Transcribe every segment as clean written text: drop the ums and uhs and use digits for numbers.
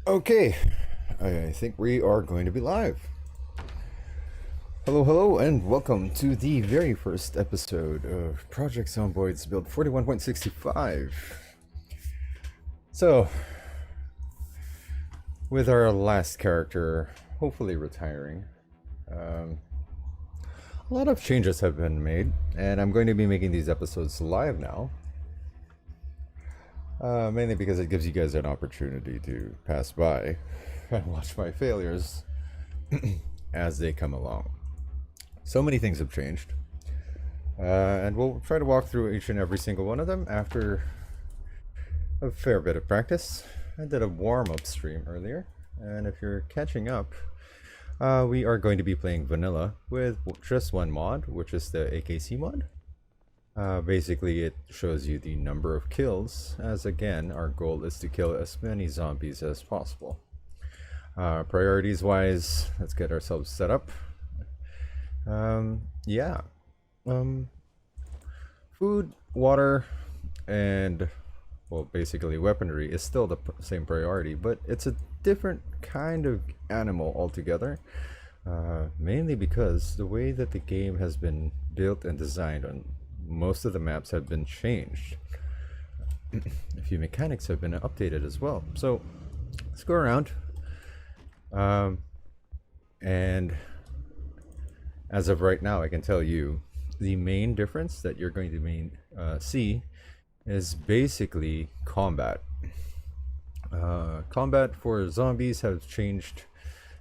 Okay, I think we are going to be live. Hello, hello, and welcome to the very first episode of ProjectZomboid's build 41.65. So, with our last character hopefully retiring, a lot of changes have been made, and I'm going to be making these episodes live now. Mainly because it gives you guys an opportunity to pass by and watch my failures as they come along. So many things have changed, and we'll try to walk through each and every single one of them after a fair bit of practice. I did a warm-up stream earlier, and if you're catching up, we are going to be playing vanilla with just one mod, which is the AKC mod. Basically, it shows you the number of kills, as again, our goal is to kill as many zombies as possible. Priorities wise, let's get ourselves set up. Yeah. Food, water, and, well, basically weaponry is still the same priority, but it's a different kind of animal altogether. Mainly because the way that the game has been built and designed on most of the maps have been changed. A few mechanics have been updated as well. So let's go around. And as of right now, I can tell you the main difference that you're going to see is basically combat. Combat for zombies has changed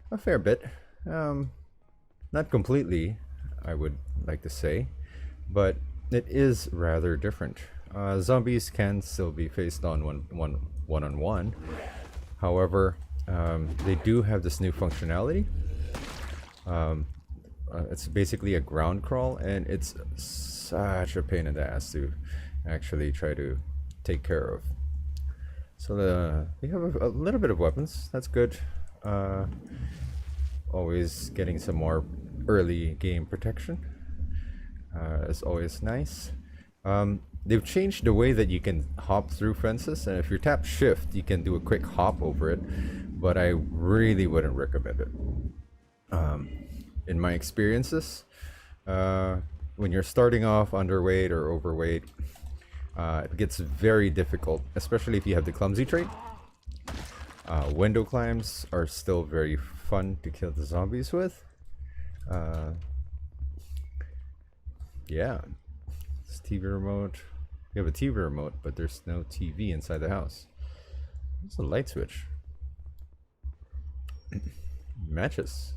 a fair bit. Not completely, I would like to say, but it is rather different. Zombies can still be faced on one-on-one. However, they do have this new functionality. It's basically a ground crawl, and it's such a pain in the ass to actually try to take care of. So we have a little bit of weapons. That's good. Always getting some more early game protection. Is always nice. They've changed the way that you can hop through fences, and if you tap shift you can do a quick hop over it, but I really wouldn't recommend it. In my experiences, when you're starting off underweight or overweight, it gets very difficult, especially if you have the clumsy trait. Window climbs are still very fun to kill the zombies with. Yeah, it's TV remote. We have a TV remote, but there's no TV inside the house. It's a light switch. Matches.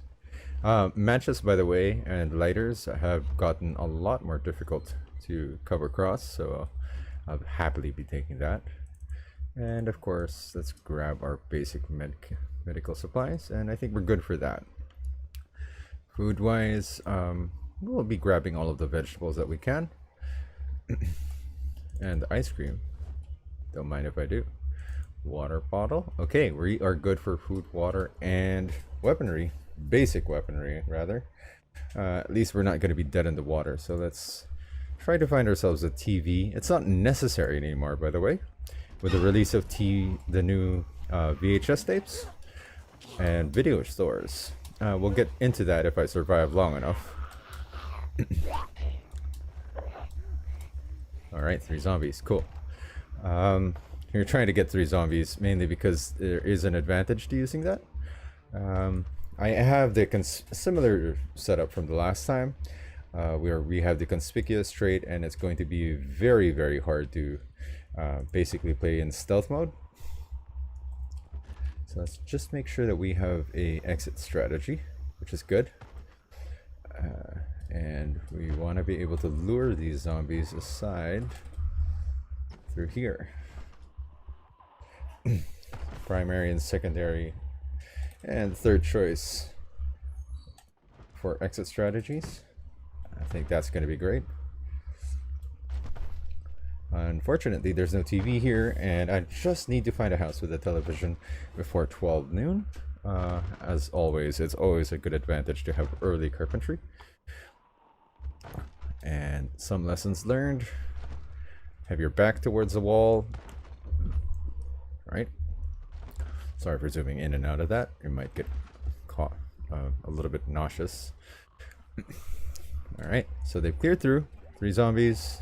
Matches, by the way, and lighters have gotten a lot more difficult to cover across, so I'll happily be taking that. And of course, let's grab our basic medical supplies, and I think we're good for that. Food-wise, we'll be grabbing all of the vegetables that we can. And ice cream. Don't mind if I do. Water bottle. Okay, we are good for food, water, and weaponry. Basic weaponry, rather. At least we're not going to be dead in the water. So let's try to find ourselves a TV. It's not necessary anymore, by the way. With the release of the new VHS tapes and video stores. We'll get into that if I survive long enough. Alright, 3 zombies. Cool. You're trying to get 3 zombies mainly because there is an advantage to using that. I have the similar setup from the last time, where we have the conspicuous trait, and it's going to be very, very hard to basically play in stealth mode. So let's just make sure that we have a exit strategy, which is good. And we want to be able to lure these zombies aside through here. Primary and secondary and third choice for exit strategies. I think that's going to be great. Unfortunately, there's no TV here, and I just need to find a house with a television before 12 noon. As always, it's always a good advantage to have early carpentry. And some lessons learned. Have your back towards the wall. Right? Sorry for zooming in and out of that. You might get caught a little bit nauseous. Alright, so they've cleared through 3 zombies.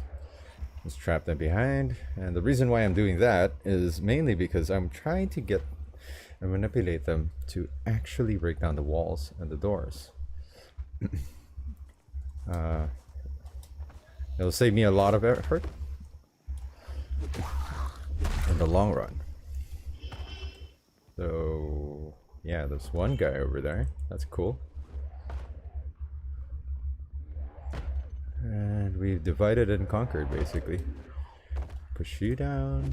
Let's trap them behind. And the reason why I'm doing that is mainly because I'm trying to get and manipulate them to actually break down the walls and the doors. It'll save me a lot of effort in the long run. So yeah, there's one guy over there. That's cool. And we've divided and conquered, basically. Push you down.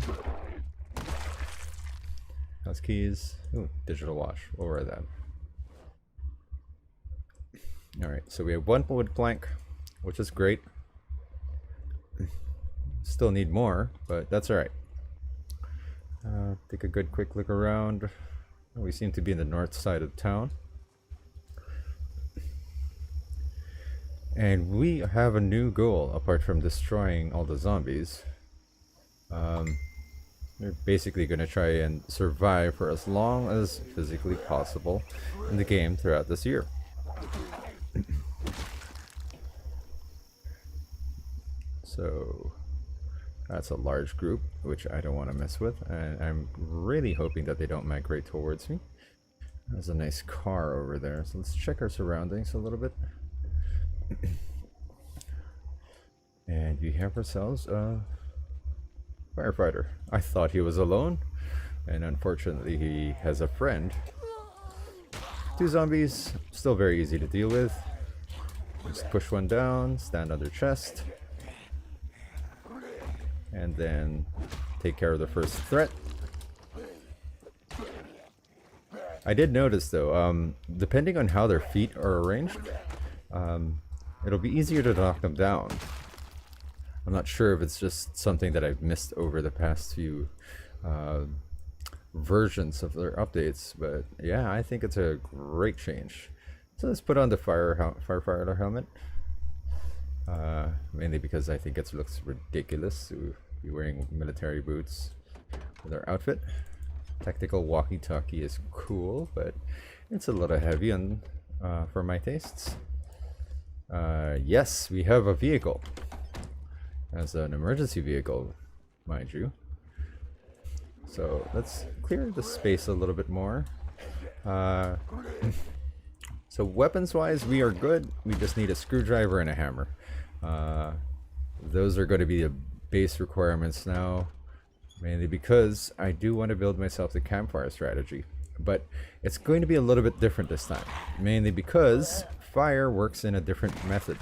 House keys. Ooh, digital watch. We'll wear that. Alright, so we have 1 wood plank, which is great. Still need more, but that's alright. Take a good quick look around. We seem to be in the north side of town. And we have a new goal apart from destroying all the zombies. We're basically going to try and survive for as long as physically possible in the game throughout this year. So that's a large group, which I don't want to mess with, and I'm really hoping that they don't migrate towards me. There's a nice car over there, so let's check our surroundings a little bit. And we have ourselves a firefighter. I thought he was alone, and unfortunately he has a friend. 2 zombies, still very easy to deal with. Just push one down, stand on their chest, and then take care of the first threat. I did notice though, depending on how their feet are arranged, it'll be easier to knock them down. I'm not sure if it's just something that I've missed over the past few versions of their updates, but yeah, I think it's a great change. So let's put on the firefighter helmet, mainly because I think it looks ridiculous to be wearing military boots with our outfit. Tactical walkie-talkie is cool, but it's a little heavy on for my tastes. Yes, we have a vehicle. As an emergency vehicle, mind you. So let's clear the space a little bit more. So weapons wise, we are good. We just need a screwdriver and a hammer. Those are going to be the base requirements now, mainly because I do want to build myself the campfire strategy, but it's going to be a little bit different this time, mainly because fire works in a different method.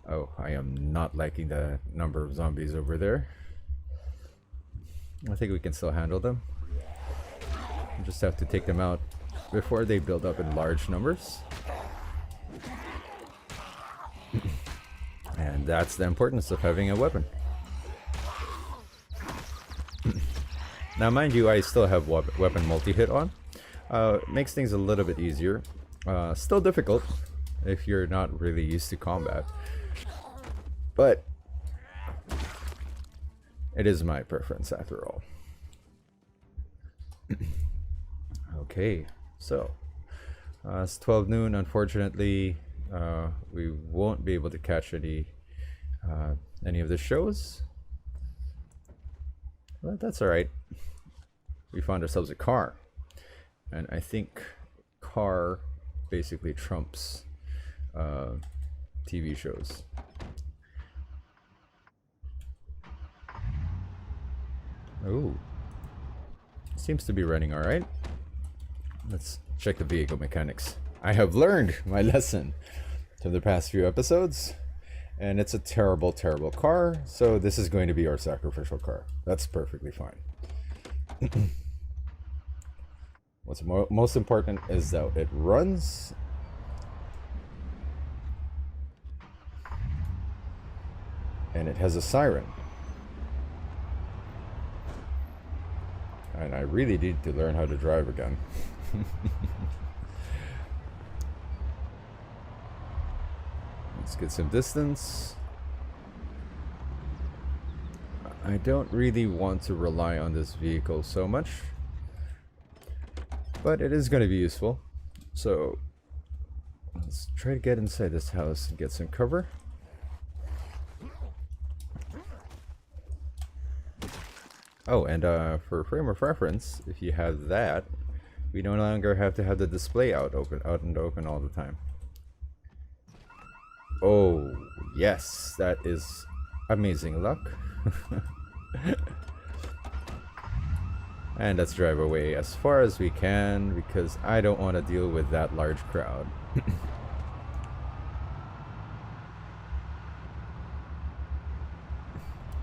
Oh, I am not liking the number of zombies over there. I think we can still handle them. We just have to take them out before they build up in large numbers. And that's the importance of having a weapon. Now mind you, I still have weapon multi-hit on. Makes things a little bit easier. Still difficult if you're not really used to combat. But it is my preference after all. Okay, so it's 12 noon. Unfortunately, we won't be able to catch any of the shows. But that's all right. We found ourselves a car, and I think car basically trumps TV shows. Oh, seems to be running all right. Let's check the vehicle mechanics. I have learned my lesson from the past few episodes, and it's a terrible, terrible car, so this is going to be our sacrificial car. That's perfectly fine. What's most important is that it runs and it has a siren. And I really need to learn how to drive again. Let's get some distance. I don't really want to rely on this vehicle so much. but it is going to be useful. So let's try to get inside this house and get some cover. Oh, and for frame of reference, if you have that, we no longer have to have the display out and open all the time. Oh, yes, that is amazing luck. And let's drive away as far as we can because I don't want to deal with that large crowd.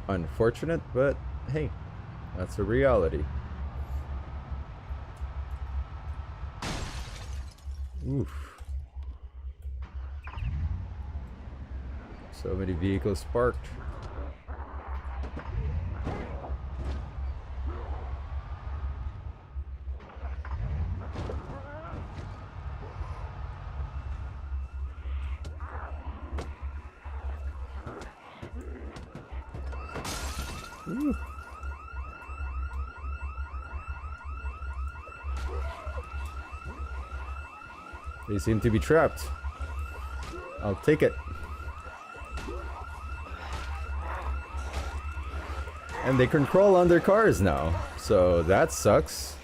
Unfortunate, but hey, that's a reality. Oof. So many vehicles parked. Ooh. They seem to be trapped. I'll take it. And they can crawl on their cars now, so that sucks.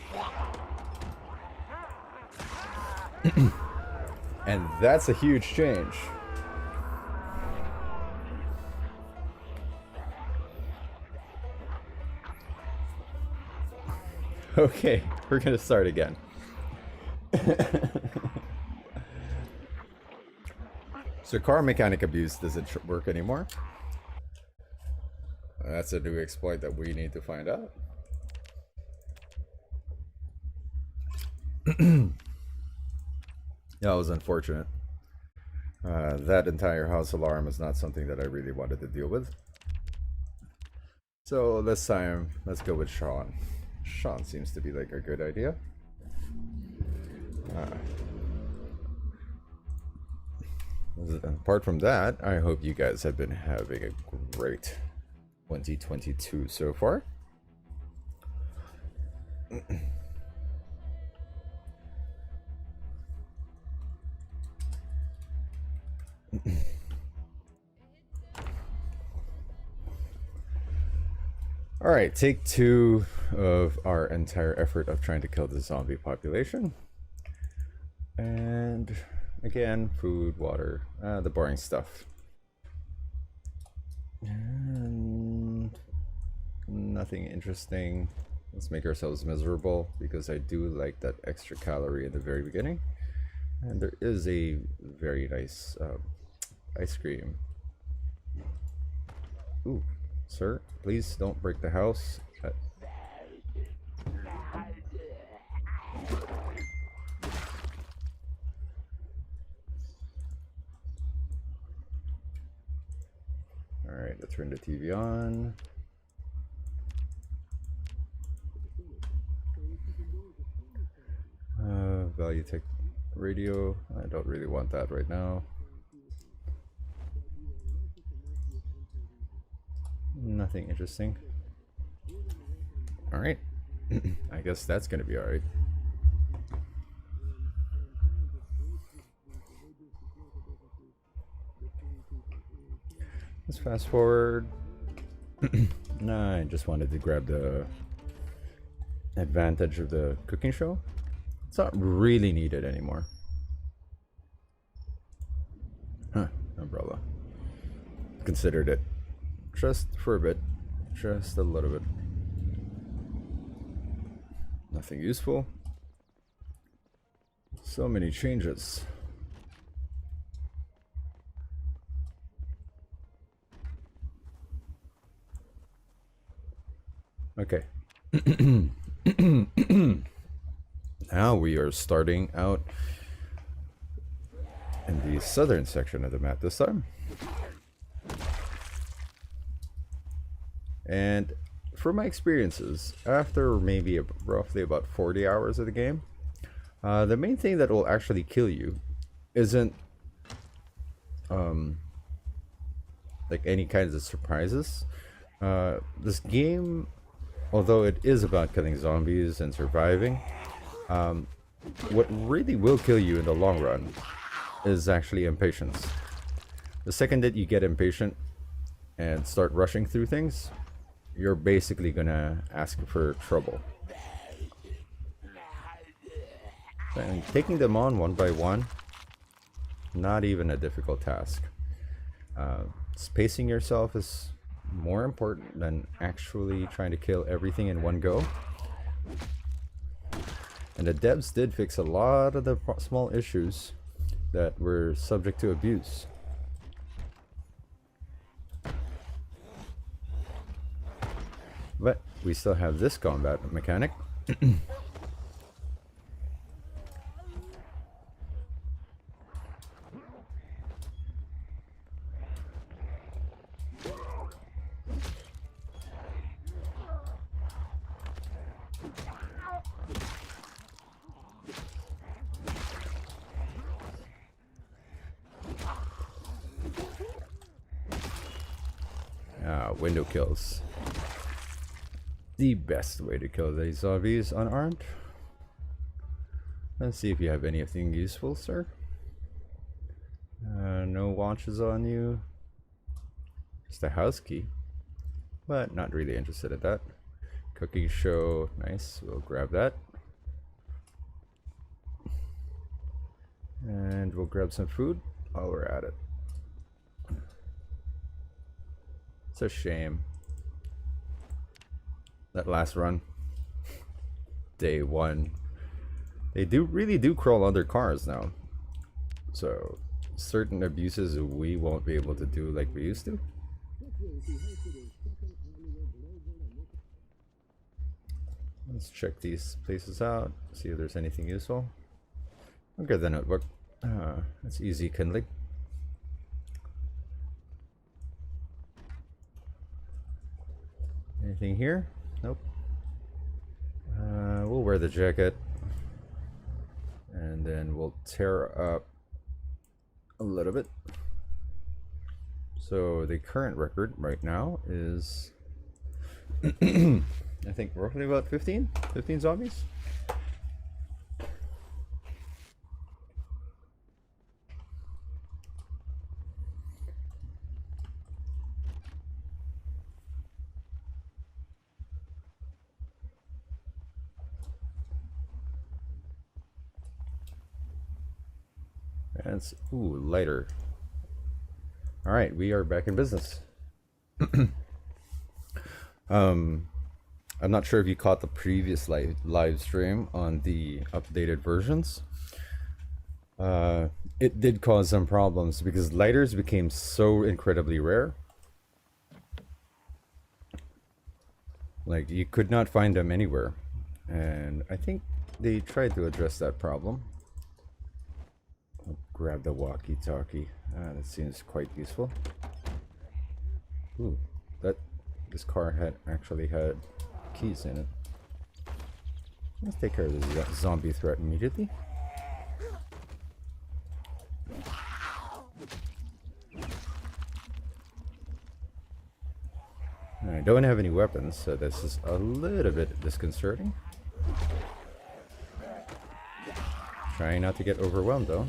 And that's a huge change. Okay, we're gonna start again. So car mechanic abuse doesn't work anymore. That's a new exploit that we need to find out. That was unfortunate. That entire house alarm is not something that I really wanted to deal with. So this time, let's go with Sean. Sean seems to be like a good idea. Apart from that, I hope you guys have been having a great 2022 so far. Alright, take 2 of our entire effort of trying to kill the zombie population. And again, food, water, the boring stuff. And nothing interesting. Let's make ourselves miserable because I do like that extra calorie in the very beginning. And there is a very nice ice cream. Ooh, sir, please don't break the house. Alright, let's turn the TV on. Value Tech radio. I don't really want that right now. Nothing interesting. Alright. I guess that's gonna be alright. Let's fast forward. Nah, I just wanted to grab the advantage of the cooking show. It's not really needed anymore. Huh, umbrella. Considered it. Just for a bit. Just a little bit. Nothing useful. So many changes. Okay. Now we are starting out in the southern section of the map this time. And from my experiences, after maybe roughly about 40 hours of the game, the main thing that will actually kill you isn't like any kinds of surprises. This game, although it is about killing zombies and surviving, what really will kill you in the long run is actually impatience. The second that you get impatient and start rushing through things, you're basically gonna ask for trouble. And taking them on one by one, not even a difficult task. Spacing yourself is more important than actually trying to kill everything in one go. And the devs did fix a lot of the small issues that were subject to abuse. But we still have this combat mechanic. Window kills. The best way to kill these zombies unarmed. Let's see if you have anything useful, sir. No watches on you. Just a house key. But not really interested in that. Cooking show. Nice. We'll grab that. And we'll grab some food while we're at it. It's a shame. That last run. Day one. They really do crawl under cars now. So certain abuses we won't be able to do like we used to. Let's check these places out. See if there's anything useful. Okay, the notebook. That's easy kindling. Anything here? Nope. We'll wear the jacket. And then we'll tear up a little bit. So the current record right now is I think roughly about 15 zombies. And it's, ooh, lighter. All right, we are back in business. I'm not sure if you caught the previous live stream on the updated versions. It did cause some problems because lighters became so incredibly rare. Like, you could not find them anywhere. And I think they tried to address that problem. I'll grab the walkie-talkie. That seems quite useful. Ooh, this car actually had keys in it. Let's take care of this zombie threat immediately. I don't have any weapons, so this is a little bit disconcerting. Trying not to get overwhelmed though.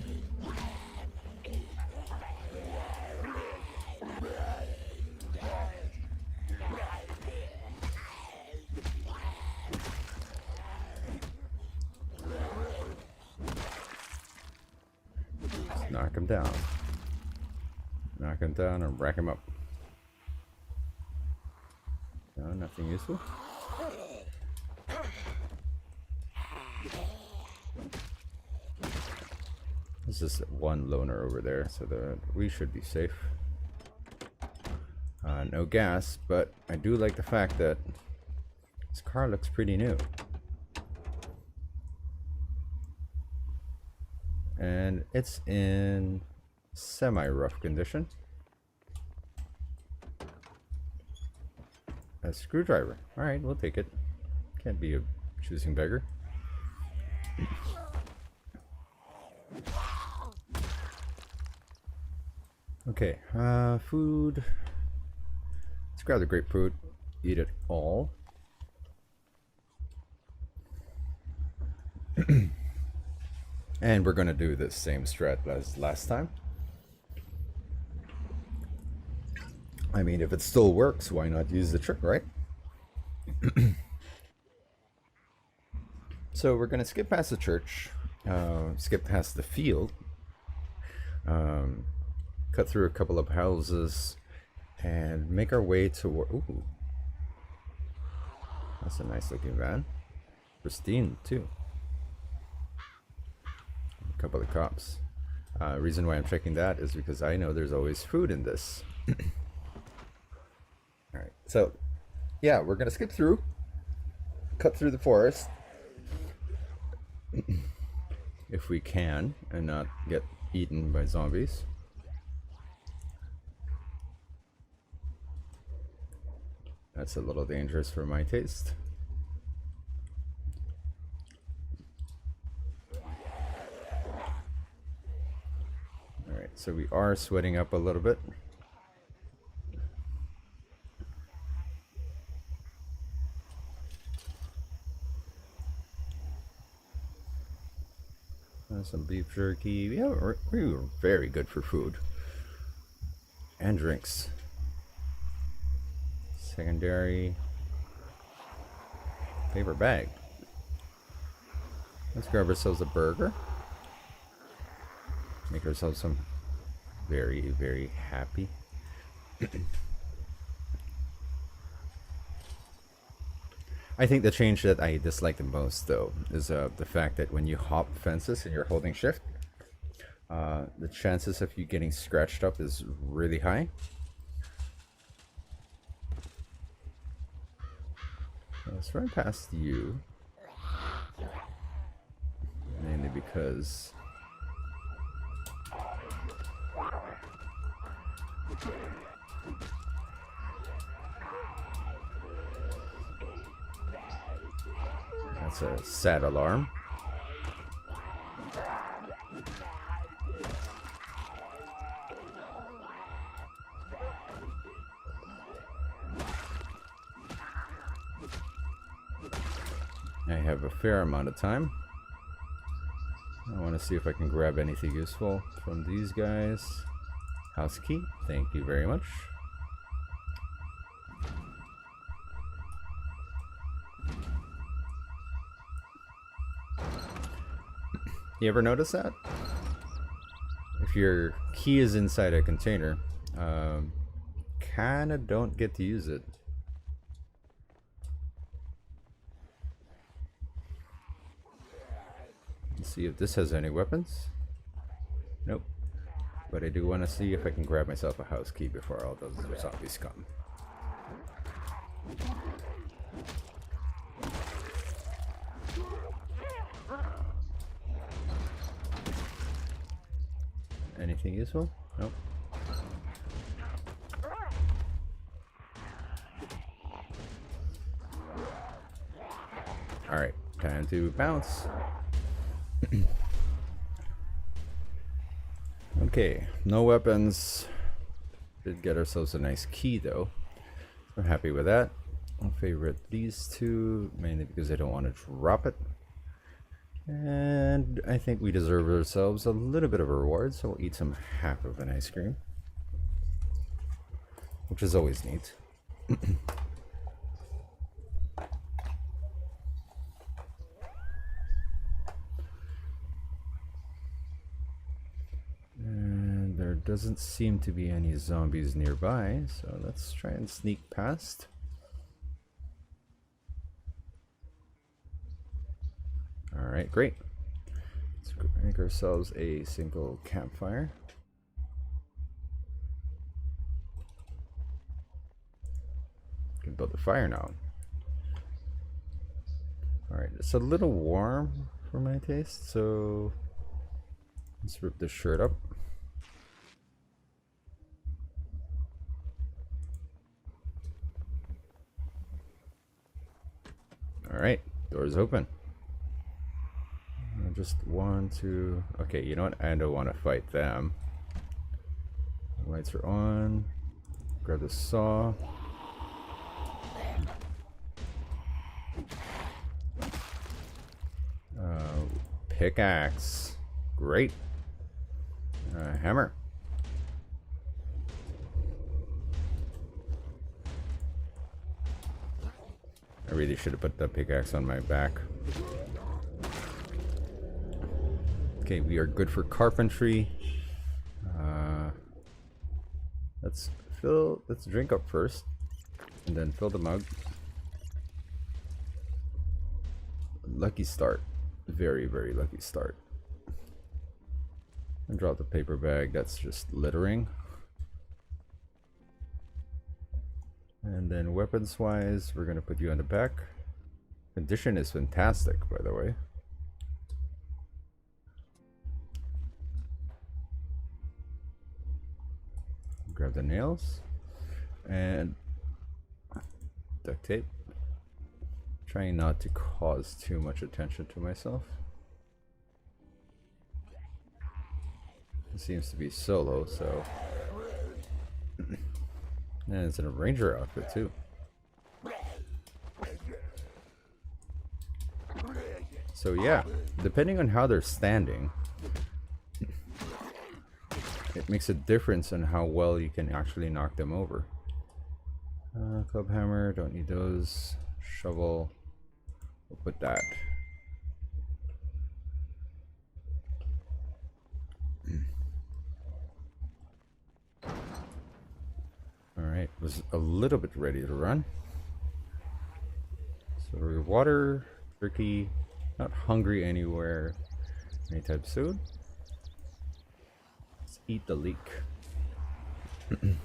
Just knock him down. Knock him down and rack him up. No, nothing useful. There's just one loner over there, so that we should be safe. No gas, but I do like the fact that this car looks pretty new. And it's in semi-rough condition. A screwdriver. Alright, we'll take it. Can't be a choosing beggar. Okay, food. Let's grab the grapefruit. Eat it all. And we're gonna do the same strat as last time. I mean, if it still works, why not use the trick, right? So we're gonna skip past the church, skip past the field, cut through a couple of houses, and make our way toward. Ooh, that's a nice looking van, pristine too. A couple of cops. Reason why I'm checking that is because I know there's always food in this. All right, so yeah, we're gonna skip through, cut through the forest, if we can, and not get eaten by zombies. That's a little dangerous for my taste. All right, so we are sweating up a little bit. Some beef jerky. Yeah, we were very good for food and drinks. Secondary paper bag. Let's grab ourselves a burger. Make ourselves some very, very happy. I think the change that I dislike the most, though, is the fact that when you hop fences and you're holding shift, the chances of you getting scratched up is really high. Let's run past you, mainly because that's a sad alarm. I have a fair amount of time. I want to see if I can grab anything useful from these guys. House key, thank you very much. You ever notice that? If your key is inside a container, kinda don't get to use it. Let's see if this has any weapons. Nope. But I do want to see if I can grab myself a house key before all those zombies come. Anything useful? Nope. Alright, time to bounce. Okay, no weapons. Did get ourselves a nice key though. I'm happy with that. I'll favorite these two, mainly because I don't want to drop it. And I think we deserve ourselves a little bit of a reward, so we'll eat some half of an ice cream, which is always neat. And there doesn't seem to be any zombies nearby, so let's try and sneak past. Alright, great. Let's make ourselves a single campfire. We can build a fire now. Alright, it's a little warm for my taste, so let's rip this shirt up. Alright, doors open. I just want to... Okay, you know what? I don't want to fight them. Lights are on. Grab the saw. Pickaxe. Great. Hammer. I really should have put the pickaxe on my back. Okay, we are good for carpentry. Let's drink up first, and then fill the mug. Lucky start. Very, very lucky start. And drop the paper bag, that's just littering. And then weapons wise, we're gonna put you on the back. Condition is fantastic, by the way. Grab the nails and duct tape. Trying not to cause too much attention to myself. It seems to be solo, so. And it's in a ranger outfit too. So yeah, depending on how they're standing, it makes a difference on how well you can actually knock them over. Club hammer, don't need those. Shovel, we'll put that. Alright, was a little bit ready to run. So we're water, turkey, not hungry anywhere anytime soon. Let's eat the leek. I'm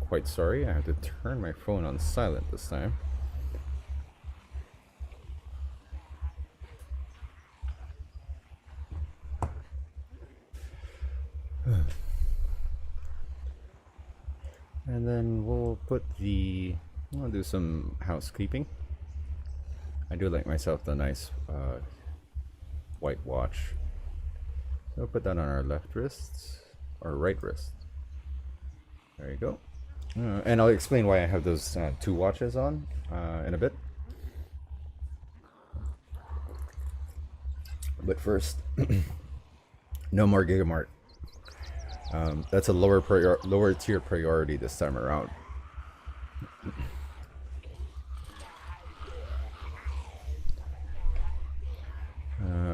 quite sorry, I have to turn my phone on silent this time. And then we'll do some housekeeping. I do like myself the nice white watch. So we'll put that on our left wrist, or right wrist. There you go. And I'll explain why I have those two watches on in a bit. But first, no more Gigamart. That's a lower tier priority this time around.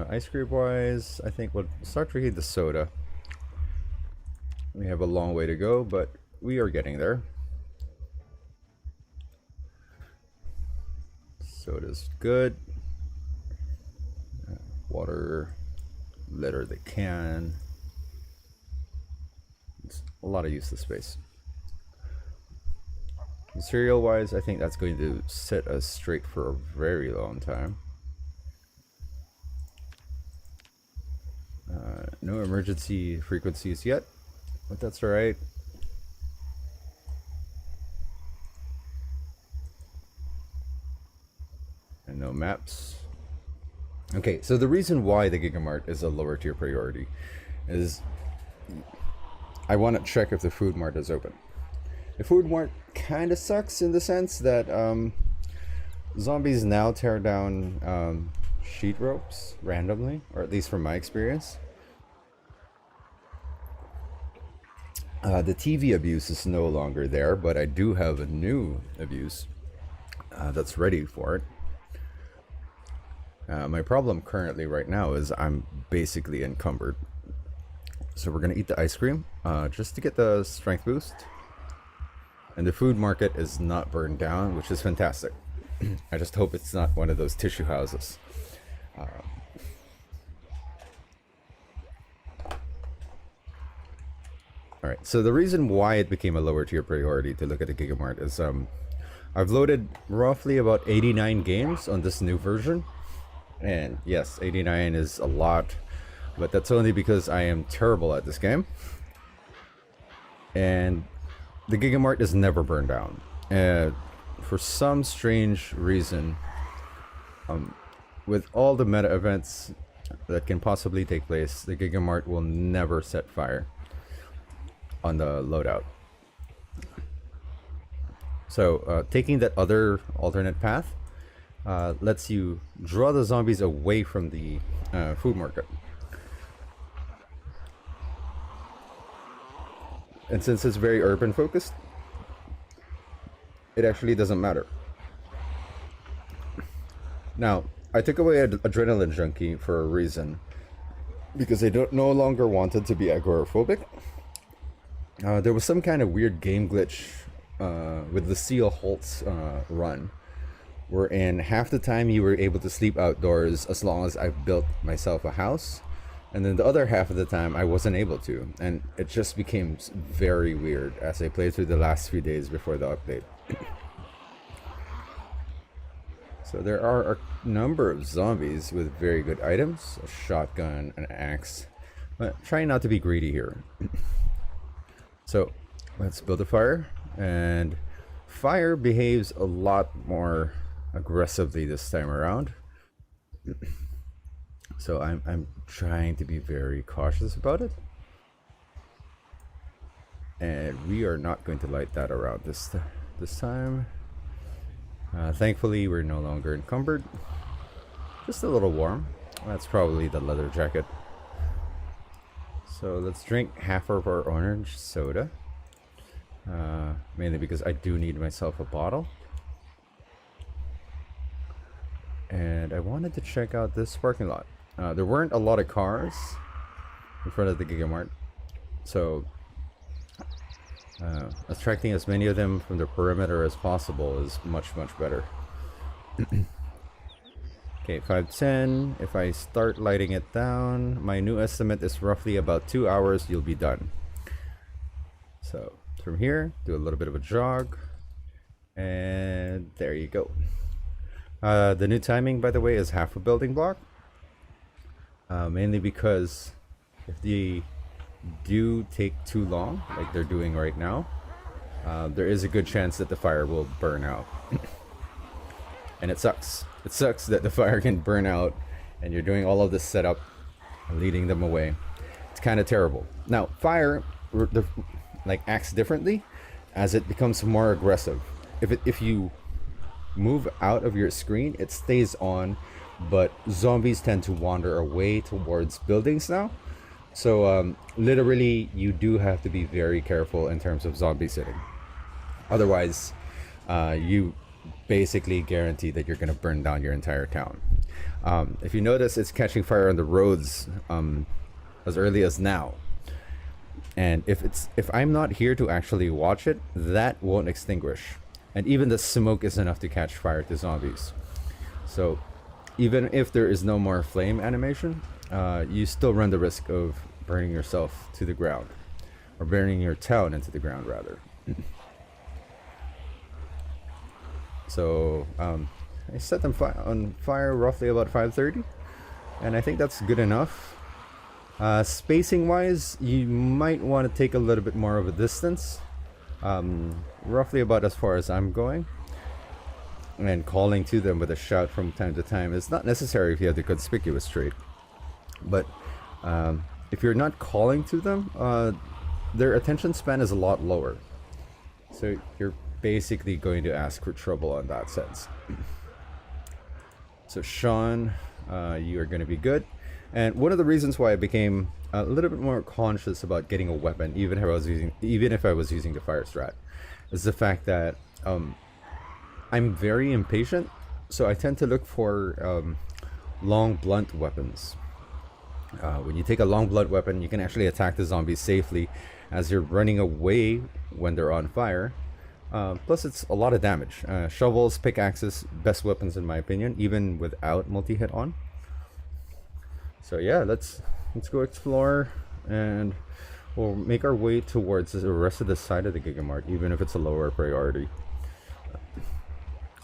Ice cream wise, I think we'll start drinking the soda. We have a long way to go, but we are getting there. Soda's good. Water, litter the can. It's a lot of useless space. Cereal wise, I think that's going to set us straight for a very long time. No emergency frequencies yet, but that's alright. And no maps. Okay, so the reason why the Gigamart is a lower tier priority is I want to check if the food mart is open. The food mart kind of sucks in the sense that zombies now tear down sheet ropes randomly, or at least from my experience. The TV abuse is no longer there, but I do have a new abuse that's ready for it. My problem currently right now is I'm basically encumbered. So we're going to eat the ice cream just to get the strength boost. And the food market is not burned down, which is fantastic. I just hope it's not one of those tissue houses. Alright, so the reason why it became a lower tier priority to look at the Gigamart is I've loaded roughly about 89 games on this new version. And yes, 89 is a lot, but that's only because I am terrible at this game. And the Gigamart is never burned down. For some strange reason, with all the meta events that can possibly take place, the Gigamart will never set fire on the loadout. So taking that other alternate path lets you draw the zombies away from the food market. And since it's very urban focused, it actually doesn't matter. Now, I took away Adrenaline Junkie for a reason. Because I no longer wanted to be agoraphobic. There was some kind of weird game glitch with the Seal Holtz run, wherein half the time you were able to sleep outdoors as long as I built myself a house, and then the other half of the time I wasn't able to, and it just became very weird as I played through the last few days before the update. So there are a number of zombies with very good items, a shotgun, an axe, but try not to be greedy here. So let's build a fire, and fire behaves a lot more aggressively this time around. So I'm trying to be very cautious about it. And we are not going to light that around this time. Thankfully, we're no longer encumbered. Just a little warm. That's probably the leather jacket. So let's drink half of our orange soda. Mainly because I do need myself a bottle. And I wanted to check out this parking lot. There weren't a lot of cars in front of the Gigamart. So attracting as many of them from the perimeter as possible is much better. Okay, 510. If I start lighting it down, my new estimate is roughly about 2 hours you'll be done. So from here, do a little bit of a jog, and there you go. The new timing, by the way, is half a building block. Mainly because if the do take too long, like they're doing right now, there is a good chance that the fire will burn out. And it sucks. It sucks that the fire can burn out and you're doing all of this setup and leading them away. It's kind of terrible. Now, fire like acts differently as it becomes more aggressive. If you move out of your screen, it stays on, but zombies tend to wander away towards buildings now. So literally you do have to be very careful in terms of zombie sitting. Otherwise you basically guarantee that you're going to burn down your entire town. If you notice, it's catching fire on the roads as early as now. And if I'm not here to actually watch it, that won't extinguish. And even the smoke is enough to catch fire to zombies. So even if there is no more flame animation, you still run the risk of burning yourself to the ground, or burning your town into the ground rather. So I set them on fire roughly about 5:30, and I think that's good enough. Spacing wise, you might want to take a little bit more of a distance, roughly about as far as I'm going. And calling to them with a shout from time to time is not necessary if you have the conspicuous trait. But if you're not calling to them, their attention span is a lot lower. So you're basically going to ask for trouble on that sense. So Sean, you are going to be good. And one of the reasons why I became a little bit more conscious about getting a weapon, even if I was using the fire strat, is the fact that I'm very impatient, so I tend to look for long blunt weapons. When you take a long blunt weapon, you can actually attack the zombies safely as you're running away when they're on fire. Plus, it's a lot of damage. Shovels, pickaxes, best weapons in my opinion, even without multi-hit on. So yeah, let's go explore, and we'll make our way towards the rest of the side of the Gigamart, even if it's a lower priority.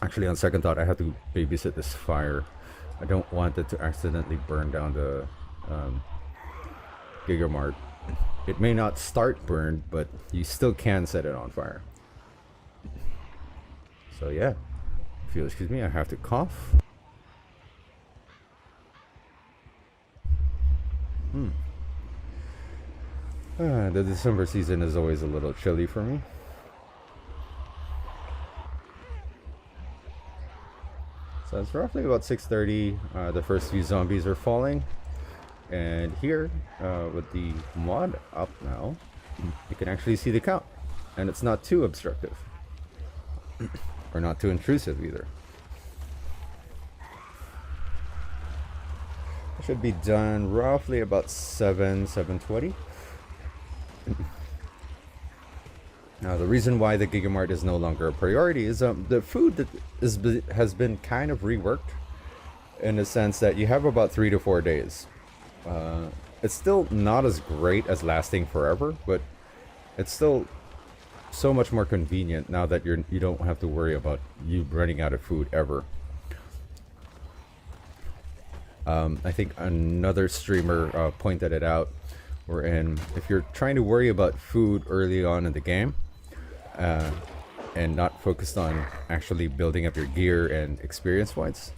Actually, on second thought, I have to babysit this fire. I don't want it to accidentally burn down the Gigamart. It may not start burned, but you still can set it on fire. So yeah, if you'll excuse me, I have to cough. The December season is always a little chilly for me. So So it's roughly about 6:30. The first few zombies are falling. And here, with the mod up now, you can actually see the count. And it's not too obstructive. Or not too intrusive either. It should be done roughly about 7:20. Now, the reason why the Gigamart is no longer a priority is the food that has been kind of reworked in the sense that you have about 3 to 4 days. It's still not as great as lasting forever, but it's still so much more convenient now that you don't have to worry about you running out of food ever. I think another streamer pointed it out, wherein if you're trying to worry about food early on in the game, and not focused on actually building up your gear and experience points,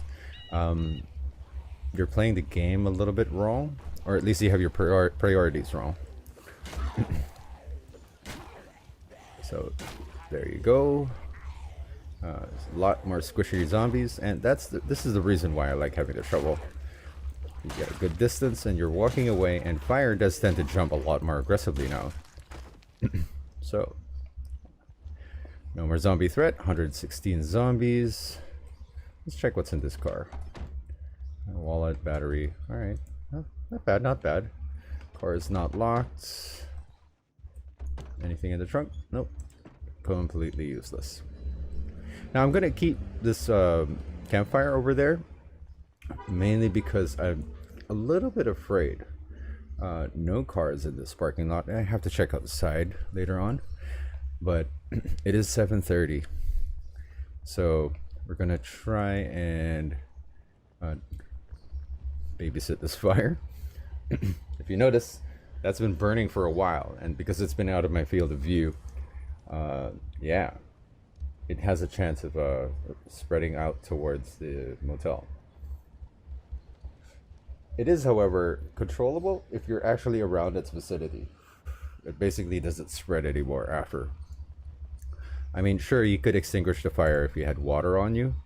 you're playing the game a little bit wrong, or at least you have your priorities wrong. So there you go. There's a lot more squishy zombies, and this is the reason why I like having the shovel. You get a good distance and you're walking away, and fire does tend to jump a lot more aggressively now. So no more zombie threat. 116 zombies. Let's check what's in this car. Wallet, battery. Alright. Oh, not bad, not bad. Car is not locked. Anything in the trunk? Nope. Completely useless. Now I'm going to keep this campfire over there, mainly because I'm a little bit afraid. No cars in this parking lot. I have to check out the side later on. But it is 7:30, so we're gonna try and babysit this fire. If you notice, that's been burning for a while, and because it's been out of my field of view, yeah, it has a chance of spreading out towards the motel. It is, however, controllable if you're actually around its vicinity. It basically doesn't spread anymore after. I mean, sure, you could extinguish the fire if you had water on you,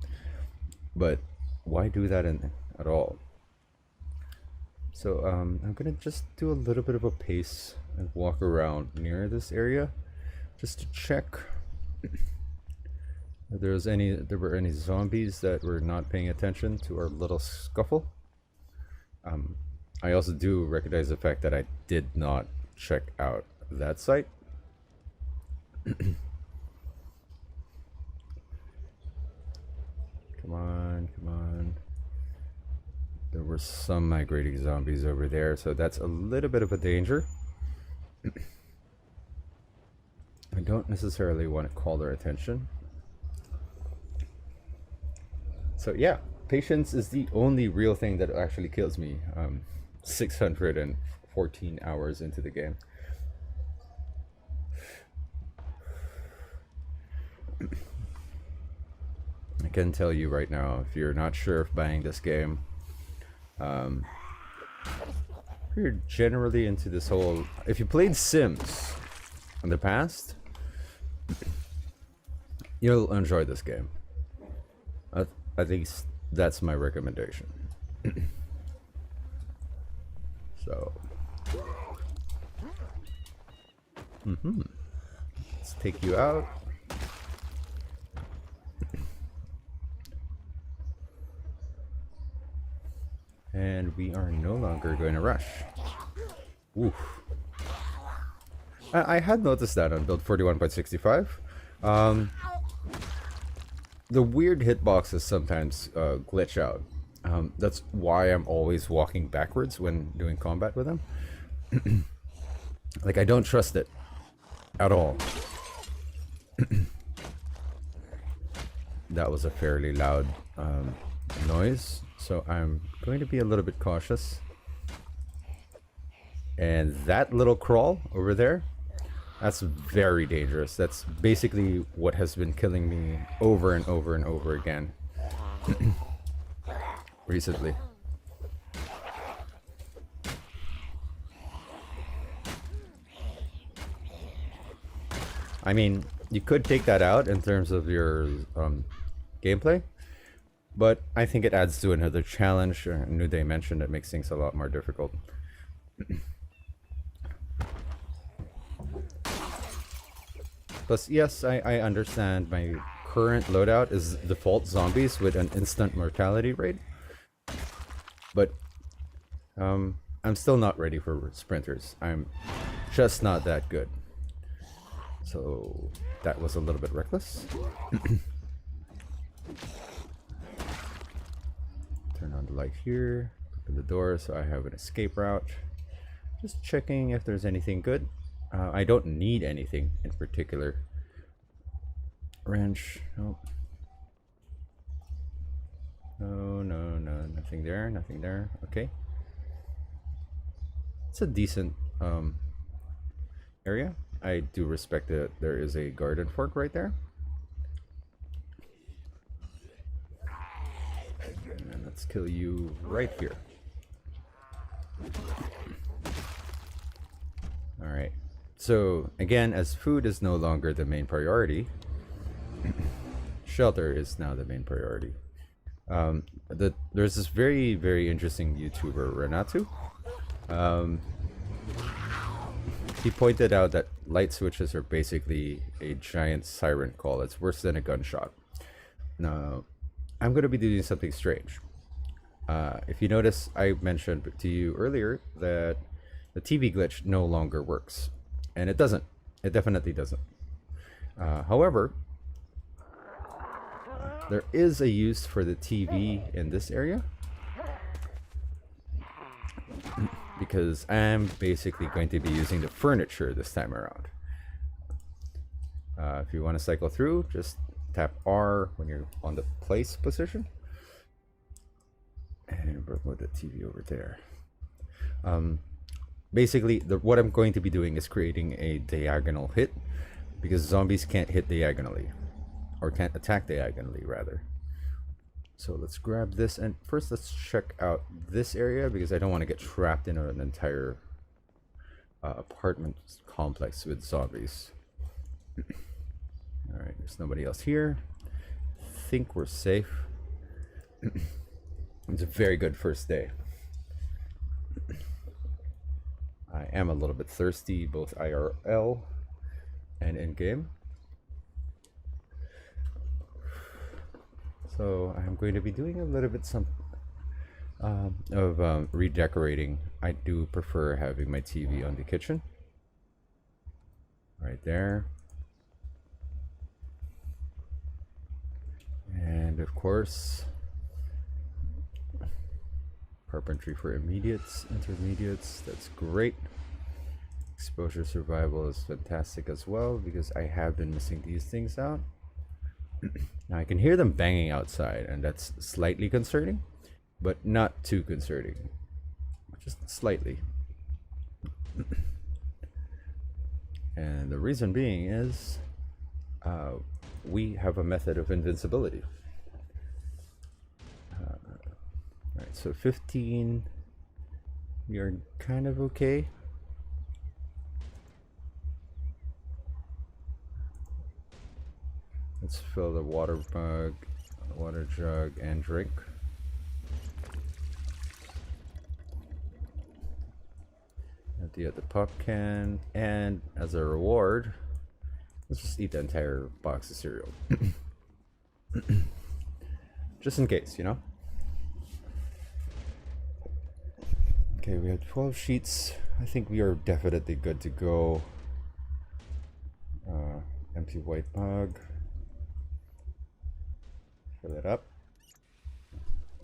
but why do that at all? So I'm gonna just do a little bit of a pace and walk around near this area just to check if there were any zombies that were not paying attention to our little scuffle. I also do recognize the fact that I did not check out that site. Come on, come on. There were some migrating zombies over there, so that's a little bit of a danger. I don't necessarily want to call their attention. So yeah, patience is the only real thing that actually kills me. 614 hours into the game. I can tell you right now, if you're not sure if buying this game, if you're generally into this whole, if you played Sims in the past, you'll enjoy this game. I think that's my recommendation. So let's take you out. And we are no longer going to rush. Oof. I had noticed that on build 41.65. The weird hitboxes sometimes glitch out. That's why I'm always walking backwards when doing combat with them. Like, I don't trust it at all. That was a fairly loud noise, so I'm going to be a little bit cautious. And that little crawl over there, that's very dangerous. That's basically what has been killing me over and over and over again recently. I mean, you could take that out in terms of your gameplay, But I think it adds to another challenge, a new dimension that makes things a lot more difficult. Plus, yes, I understand my current loadout is default zombies with an instant mortality rate. But I'm still not ready for sprinters. I'm just not that good. So that was a little bit reckless. Turn on the light here. Open the door so I have an escape route. Just checking if there's anything good. I don't need anything in particular. Wrench. Nope. No, nothing there, nothing there. Okay. It's a decent area. I do respect that there is a garden fork right there. And let's kill you right here. Alright. So, again, as food is no longer the main priority, shelter is now the main priority. There's this very, very interesting YouTuber, Renatu. He pointed out that light switches are basically a giant siren call. It's worse than a gunshot. Now, I'm going to be doing something strange. If you notice, I mentioned to you earlier that the TV glitch no longer works. And it doesn't. It definitely doesn't. However, there is a use for the TV in this area. Because I'm basically going to be using the furniture this time around. If you want to cycle through, just tap R when you're on the place position. And we'll move the TV over there. Basically, what I'm going to be doing is creating a diagonal hit. Because zombies can't hit diagonally. Or can't attack diagonally, rather. So let's grab this, and first let's check out this area because I don't want to get trapped in an entire apartment complex with zombies. Alright, there's nobody else here. I think we're safe. It's a very good first day. I am a little bit thirsty, both IRL and in-game. So I'm going to be doing a little bit of redecorating. I do prefer having my TV on the kitchen. Right there. And of course, carpentry for immediates, intermediates, that's great. Exposure survival is fantastic as well because I have been missing these things out. Now I can hear them banging outside, and that's slightly concerning, but not too concerning. Just slightly. And the reason being is we have a method of invincibility. Right, so 15, we are kind of okay. Let's fill the water mug, water jug, and drink. Empty out the pop can, and as a reward, let's just eat the entire box of cereal. Just in case, you know? Okay, we have 12 sheets. I think we are definitely good to go. Empty white mug. Fill it up.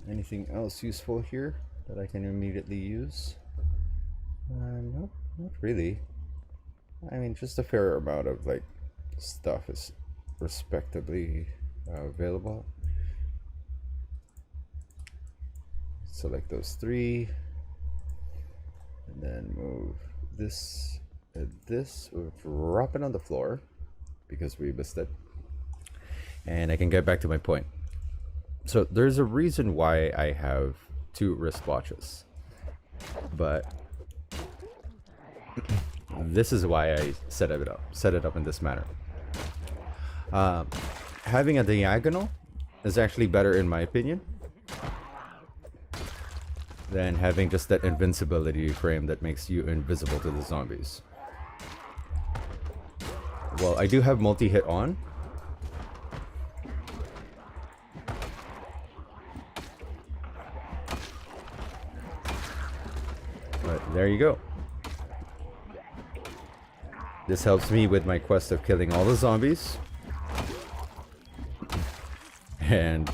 Anything else useful here that I can immediately use? Nope, not really. I mean, just a fair amount of like stuff is respectably available. Select those three, and then move this and this. We'll drop it on the floor because we missed it, and I can get back to my point. So there's a reason why I have 2 wristwatches, but this is why I set it up in this manner. Having a diagonal is actually better in my opinion than having just that invincibility frame that makes you invisible to the zombies. Well, I do have multi-hit on. But there you go. This helps me with my quest of killing all the zombies and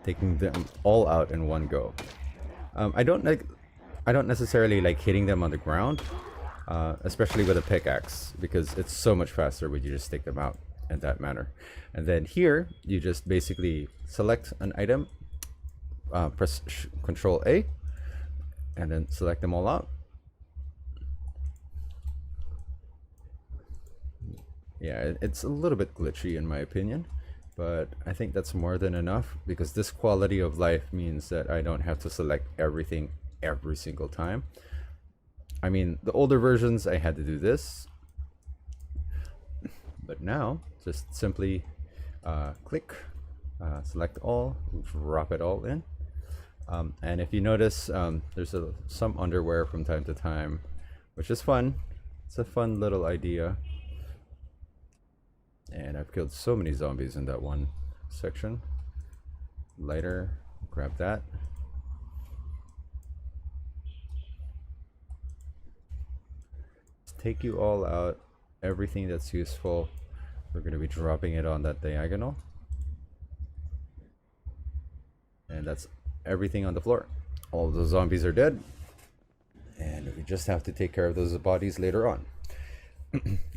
taking them all out in one go. I don't necessarily like hitting them on the ground, especially with a pickaxe, because it's so much faster when you just take them out in that manner. And then here, you just basically select an item, press Control A, and then select them all out. Yeah, it's a little bit glitchy in my opinion, but I think that's more than enough, because this quality of life means that I don't have to select everything every single time. I mean, the older versions I had to do this, but now just simply click, select all, drop it all in. And if you notice, there's some underwear from time to time, which is fun. It's a fun little idea. And I've killed so many zombies in that one section. Lighter, grab that. Just take you all out. Everything that's useful, we're going to be dropping it on that diagonal. And that's everything on the floor. All the zombies are dead. And we just have to take care of those bodies later on.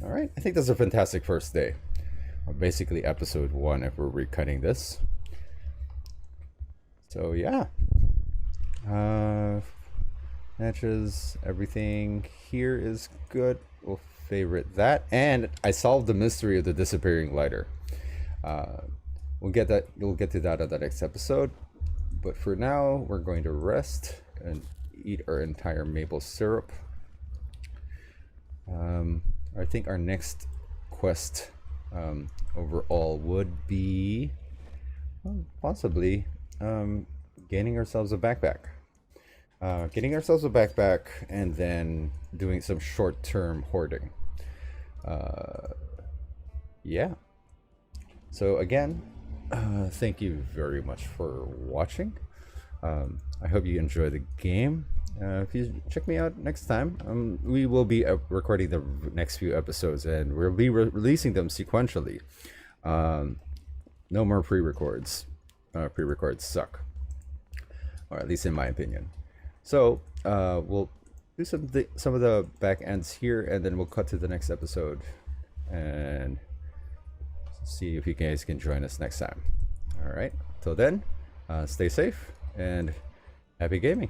Alright, I think that's a fantastic first day. Basically episode 1 if we're recutting this. So yeah, matches, everything here is good. We'll favorite that, and I solved the mystery of the disappearing lighter. We'll get to that on the next episode, but for now we're going to rest and eat our entire maple syrup. I think our next quest overall would be possibly gaining ourselves a backpack. And then doing some short-term hoarding. Yeah. So again, thank you very much for watching. I hope you enjoy the game. If you check me out next time, we will be recording the next few episodes, and we'll be releasing them sequentially. No more pre-records. Pre-records suck, or at least in my opinion. So we'll do some of the back ends here, and then we'll cut to the next episode and see if you guys can join us next time. All right. Till then, stay safe and happy gaming.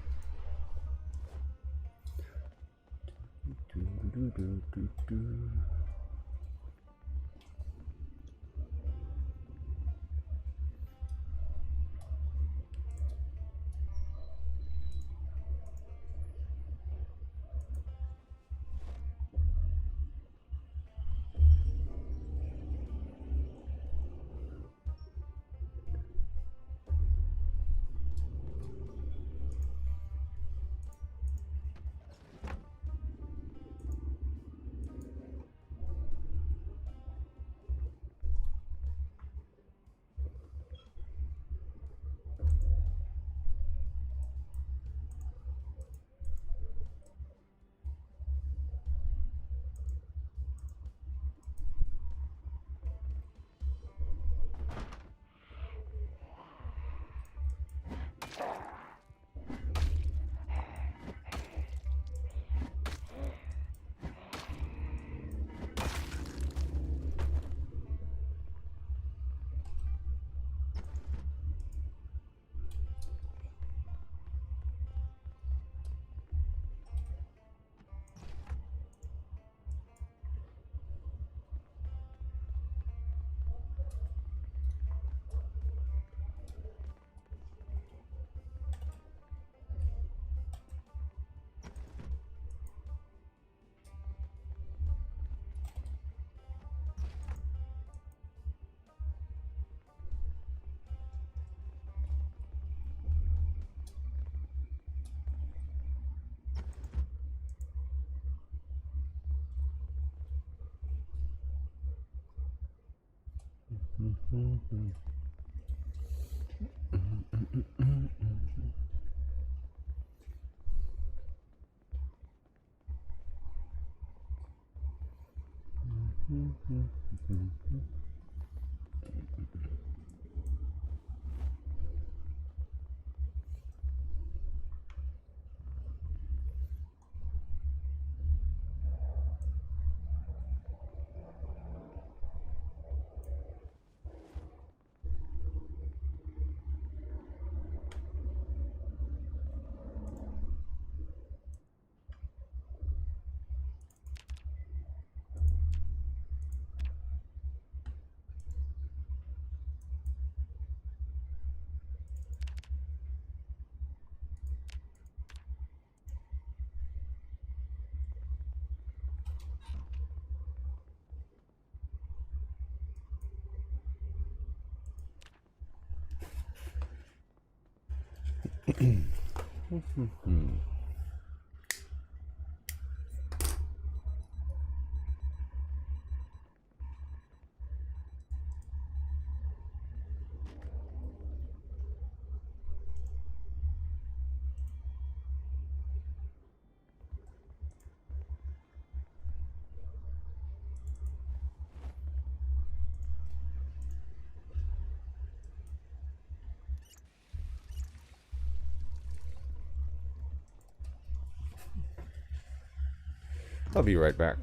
I'll be right back.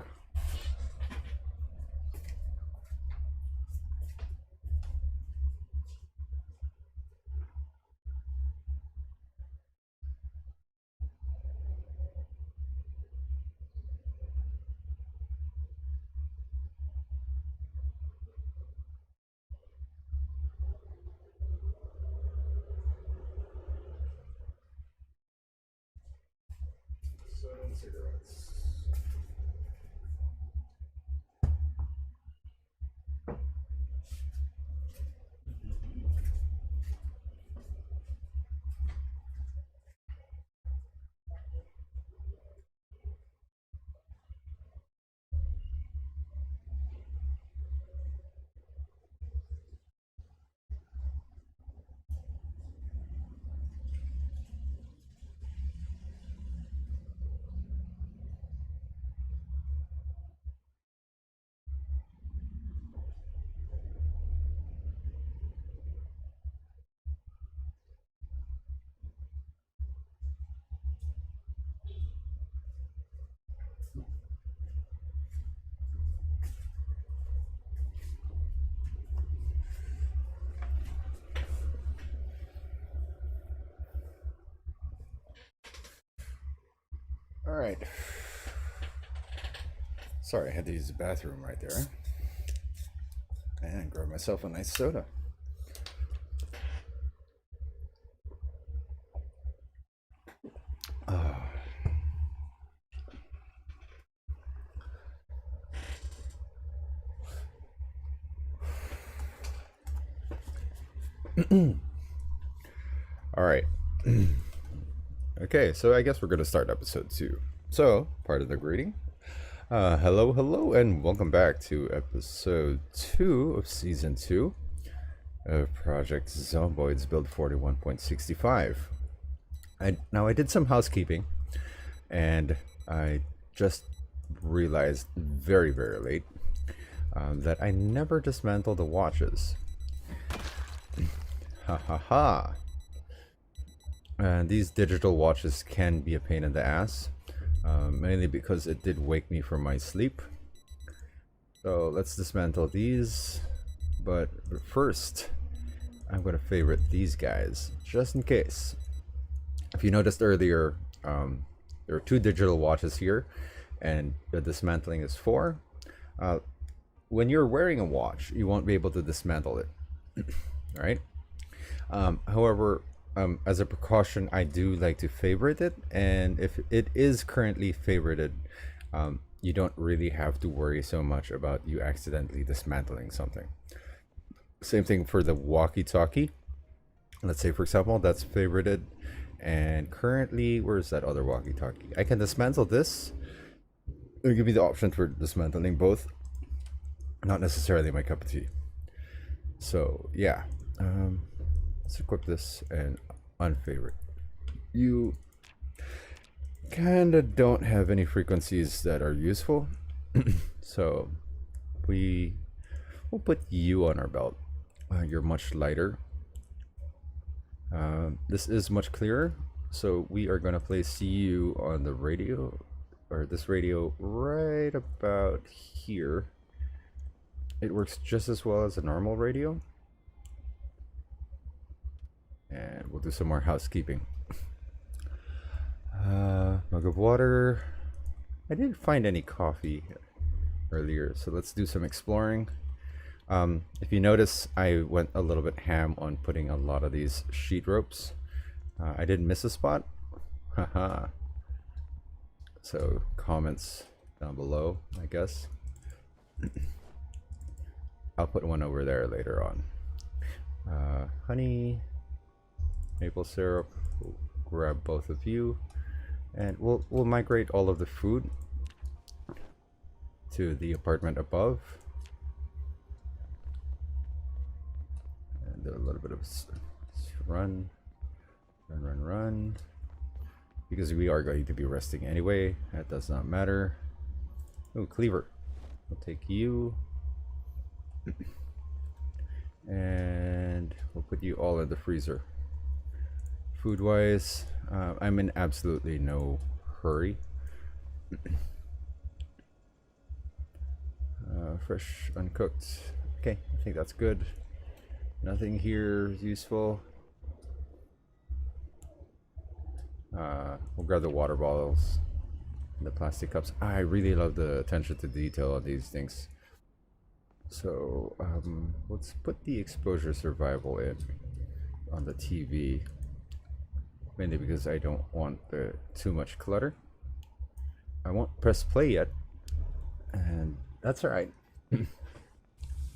Cigarettes. All right. Sorry, I had to use the bathroom right there. And grab myself a nice soda. All right. Okay, so I guess we're going to start episode 2. So, part of the greeting. Hello, and welcome back to episode 2 of season 2 of ProjectZomboid's build 41.65. Now, I did some housekeeping, and I just realized very, very late that I never dismantled the watches. Ha ha ha. And these digital watches can be a pain in the ass, mainly because it did wake me from my sleep. So let's dismantle these, but first I'm going to favorite these guys just in case. If you noticed earlier, there are 2 digital watches here and the dismantling is 4. When you're wearing a watch, you won't be able to dismantle it. Right? However, as a precaution, I do like to favorite it, and if it is currently favorited, you don't really have to worry so much about you accidentally dismantling something. Same thing for the walkie-talkie. Let's say, for example, that's favorited, and currently, where's that other walkie-talkie? I can dismantle this. It'll give me the option for dismantling both. Not necessarily my cup of tea. So yeah, let's equip this and unfavorite. You kinda don't have any frequencies that are useful, so we'll put you on our belt. You're much lighter. This is much clearer, so we are gonna place you on the radio, or this radio right about here. It works just as well as a normal radio. And we'll do some more housekeeping. Mug of water. I didn't find any coffee earlier, so let's do some exploring. If you notice, I went a little bit ham on putting a lot of these sheet ropes. I didn't miss a spot. Haha. So comments down below, I guess. I'll put one over there later on. Honey, maple syrup. We'll grab both of you, and we'll migrate all of the food to the apartment above. And do a little bit of run, because we are going to be resting anyway. That does not matter. Oh, cleaver. We'll take you. And we'll put you all in the freezer. Food wise, I'm in absolutely no hurry. Fresh, uncooked. Okay, I think that's good. Nothing here is useful. We'll grab the water bottles and the plastic cups. I really love the attention to detail on these things. So let's put the exposure survival in on the TV, mainly because I don't want too much clutter. I won't press play yet, and that's all right.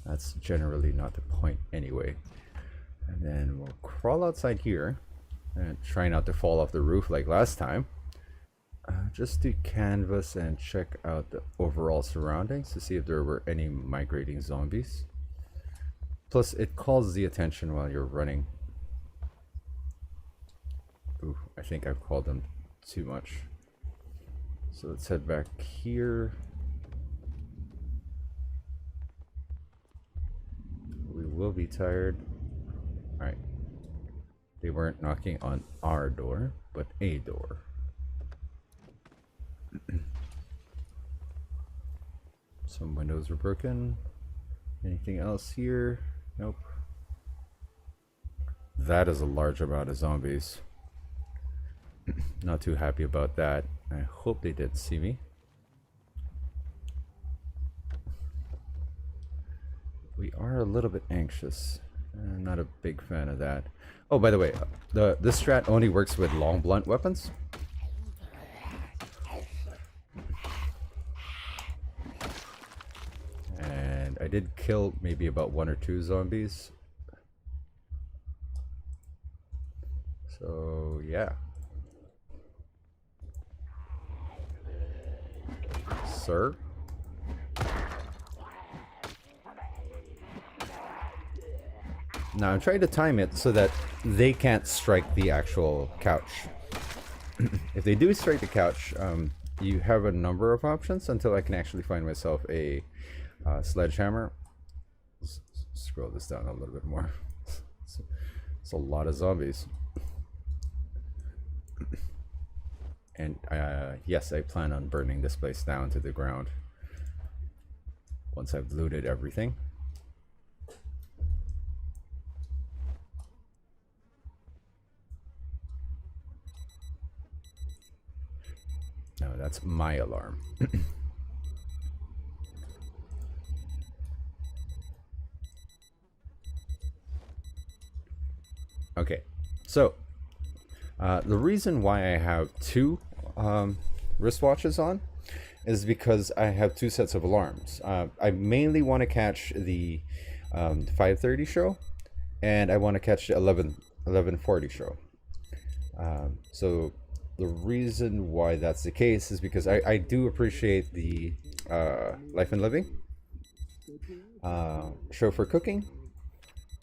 That's generally not the point anyway. And then we'll crawl outside here and try not to fall off the roof like last time. Just to canvas and check out the overall surroundings to see if there were any migrating zombies. Plus, it calls the attention while you're running. Ooh, I think I've called them too much. So let's head back here. We will be tired. Alright. They weren't knocking on our door, but a door. Some windows were broken. Anything else here? Nope. That is a large amount of zombies. Not too happy about that. I hope they didn't see me. We are a little bit anxious. I'm not a big fan of that. Oh, by the way, this strat only works with long blunt weapons. And I did kill maybe about 1 or 2 zombies. So yeah. Sir? Now I'm trying to time it so that they can't strike the actual couch. If they do strike the couch, you have a number of options until I can actually find myself a sledgehammer. Let's scroll this down a little bit more. It's a lot of zombies. And yes, I plan on burning this place down to the ground once I've looted everything. No, that's my alarm. Okay, so the reason why I have 2 wristwatches on is because I have 2 sets of alarms. I mainly want to catch the 5:30 show, and I want to catch the 11:40 show. So the reason why that's the case is because I do appreciate the Life and Living show for cooking,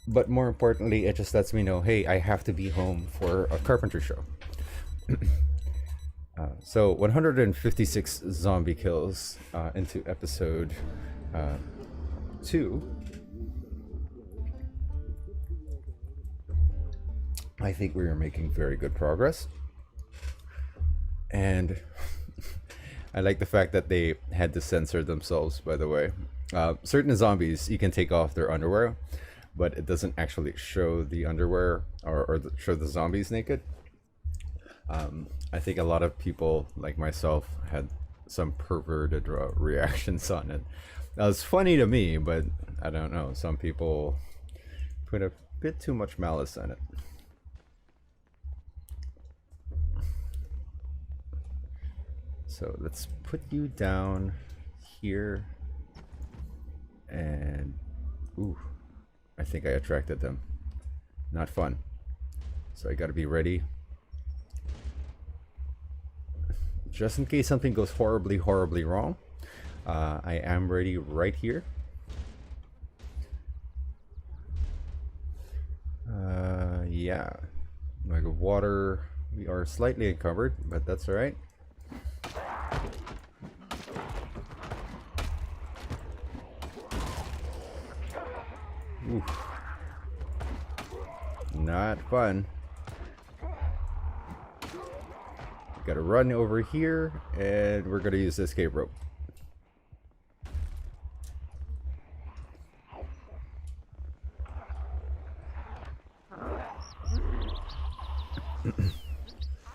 but more importantly, it just lets me know, hey, I have to be home for a carpentry show. So 156 zombie kills into episode 2. I think we are making very good progress. And I like the fact that they had to censor themselves, by the way. Certain zombies, you can take off their underwear, but it doesn't actually show the underwear or show the zombies naked. I think a lot of people, like myself, had some perverted reactions on it. That was funny to me, but I don't know. Some people put a bit too much malice on it. So let's put you down here. And, ooh, I think I attracted them. Not fun. So I gotta be ready. Just in case something goes horribly, horribly wrong. I am ready right here. Yeah. Like water, we are slightly encumbered, but that's alright. Oof. Not fun. Gotta run over here, and we're gonna use the escape rope.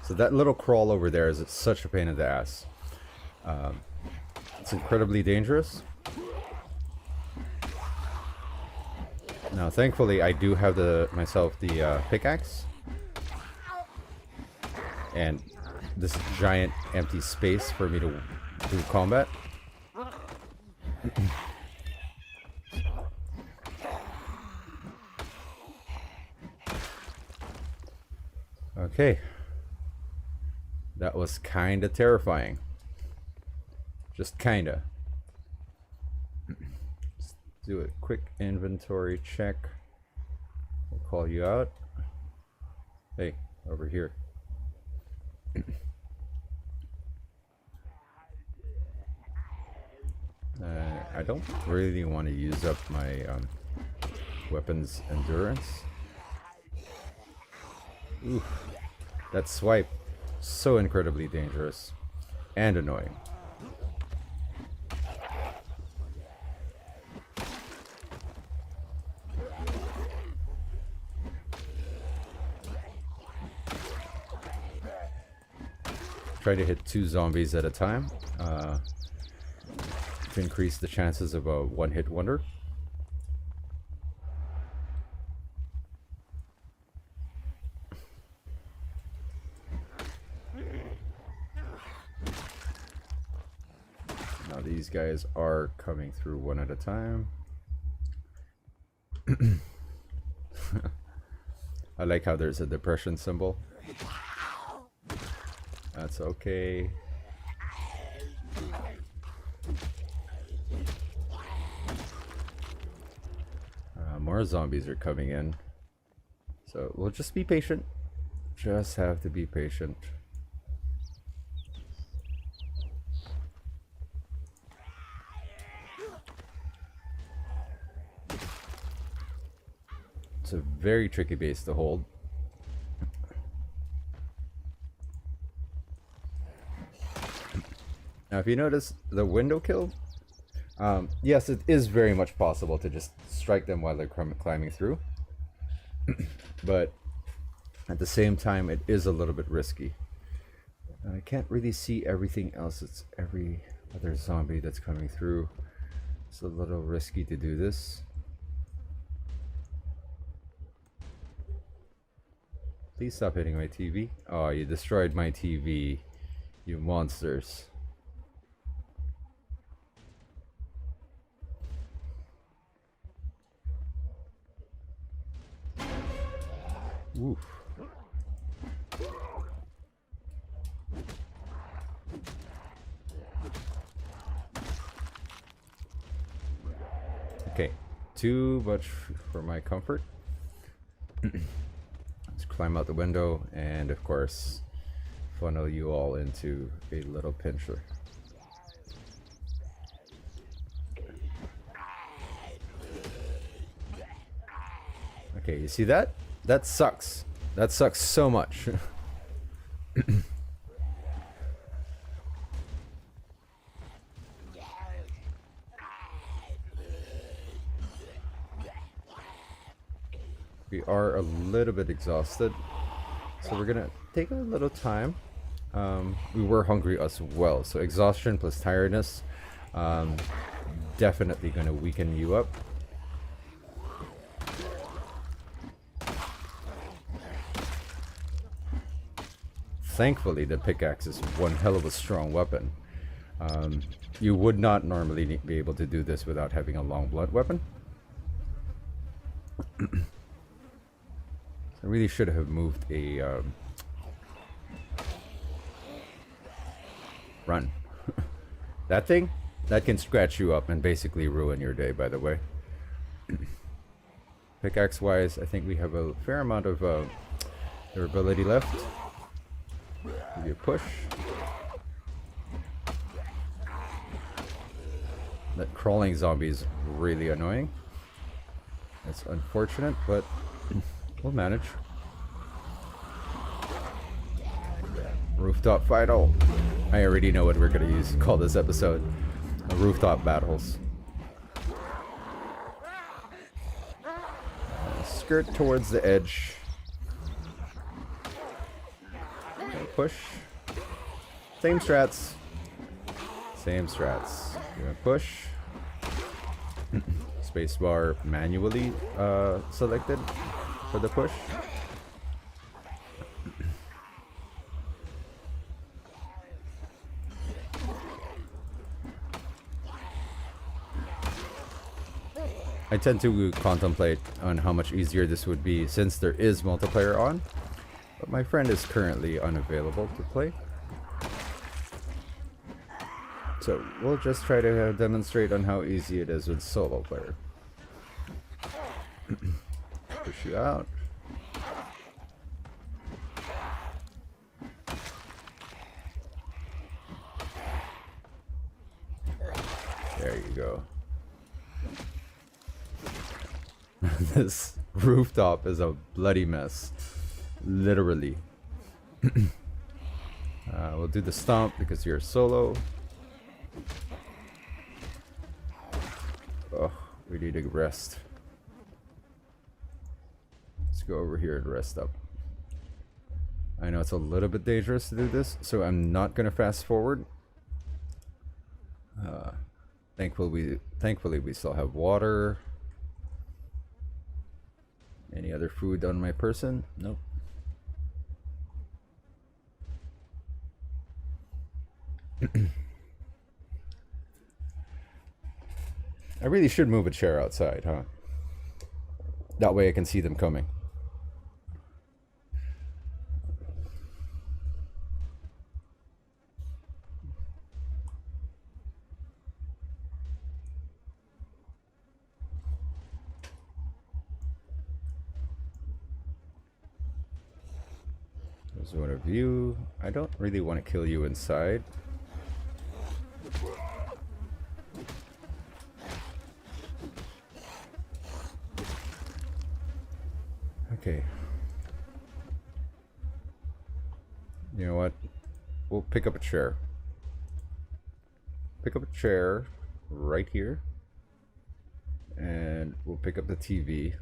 So that little crawl over there is such a pain in the ass. It's incredibly dangerous. Now, thankfully, I do have myself the pickaxe and this giant empty space for me to do combat. Okay. That was kinda terrifying. Just kinda. Let's do a quick inventory check. We'll call you out. Hey, over here. I don't really want to use up my weapons endurance. Oof. That swipe, so incredibly dangerous and annoying. Try to hit 2 zombies at a time to increase the chances of a one-hit wonder. Now these guys are coming through one at a time. I like how there's a depression symbol. That's okay. More zombies are coming in. So we'll just be patient. Just have to be patient. It's a very tricky base to hold. Now, if you notice the window kill, yes, it is very much possible to just strike them while they're climbing through. But at the same time, it is a little bit risky. I can't really see everything else. It's every other zombie that's coming through. It's a little risky to do this. Please stop hitting my TV. Oh, you destroyed my TV, you monsters. Oof. Okay, too much for my comfort. Let's climb out the window and, of course, funnel you all into a little pincher. Okay, you see that? That sucks. That sucks so much. We are a little bit exhausted, so we're gonna take a little time. We were hungry as well, so exhaustion plus tiredness definitely gonna weaken you up. Thankfully, the pickaxe is one hell of a strong weapon. You would not normally be able to do this without having a long blunt weapon. I really should have moved a run. That thing, that can scratch you up and basically ruin your day, by the way. Pickaxe wise, I think we have a fair amount of durability left. Give you a push. That crawling zombie is really annoying. It's unfortunate, but we'll manage. Rooftop final. I already know what we're gonna call this episode. Rooftop battles. Skirt towards the edge. Push. Same strats. Same strats. You're gonna push. Spacebar manually selected for the push. I tend to contemplate on how much easier this would be since there is multiplayer on, but my friend is currently unavailable to play. So we'll just try to demonstrate on how easy it is with solo player. Push you out. There you go. This rooftop is a bloody mess. Literally. We'll do the stomp because you're solo. Oh, we need to rest. Let's go over here and rest up. I know it's a little bit dangerous to do this, so I'm not gonna fast forward. Thankfully we still have water. Any other food on my person? Nope. I really should move a chair outside, huh? That way I can see them coming. Zone of view. I don't really want to kill you inside. Okay. You know what? We'll pick up a chair. Pick up a chair right here. And we'll pick up the TV.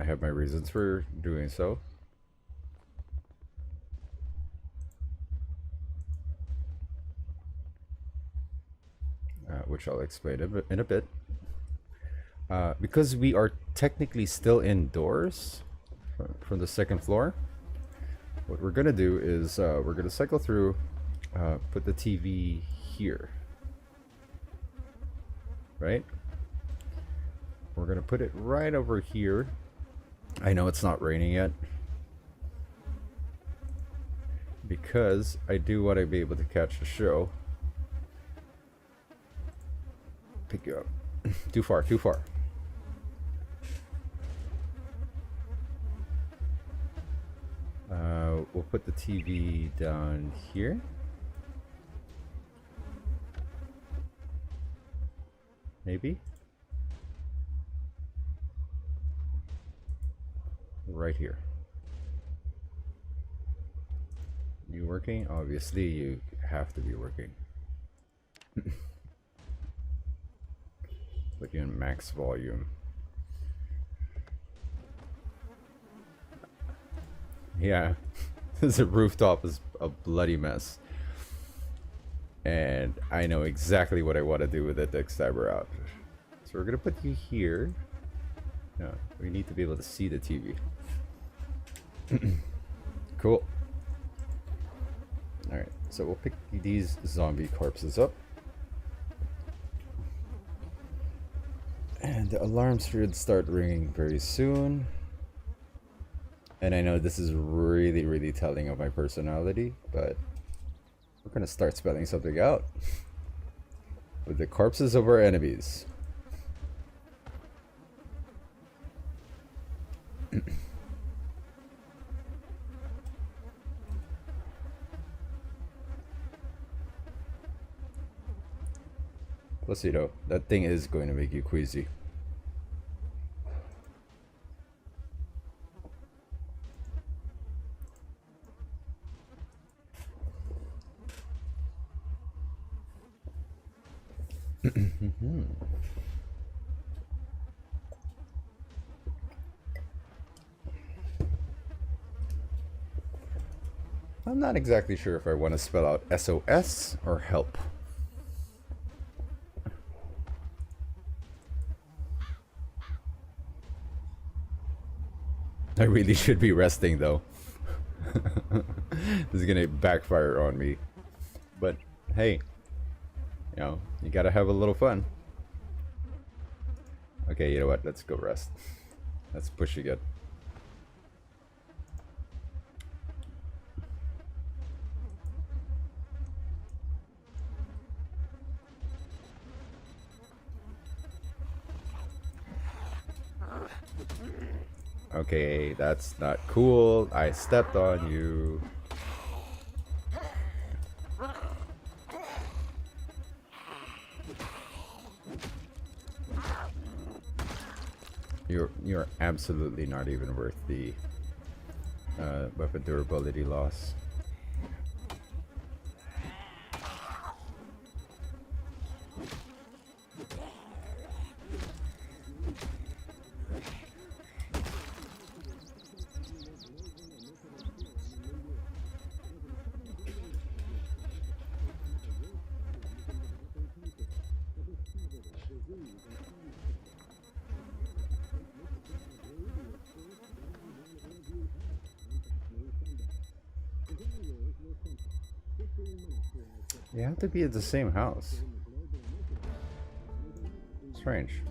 I have my reasons for doing so. Which I'll explain in a bit. Because we are technically still indoors from the second floor, what we're gonna do is we're gonna cycle through, put the TV here, right? We're gonna put it right over here. I know it's not raining yet because I do want to be able to catch the show. Pick you up. Too far, too far. we'll put the TV down here. Maybe? Right here. You working? Obviously, you have to be working. Put you in max volume. Yeah, the rooftop is a bloody mess. And I know exactly what I want to do with it next time we're out. So we're gonna put you here. No, we need to be able to see the TV. Cool. Alright, so we'll pick these zombie corpses up. And the alarms should start ringing very soon. And I know this is really, really telling of my personality, but we're gonna start spelling something out. With the corpses of our enemies. Plus, you know, that thing is going to make you queasy. I'm not exactly sure if I want to spell out SOS or help. I really should be resting though. This is gonna backfire on me. But hey, you know, you gotta have a little fun. Okay, you know what? Let's go rest. Let's push again. Okay, that's not cool. I stepped on you. You're absolutely not even worth the weapon durability loss. You have to be at the same house. Strange.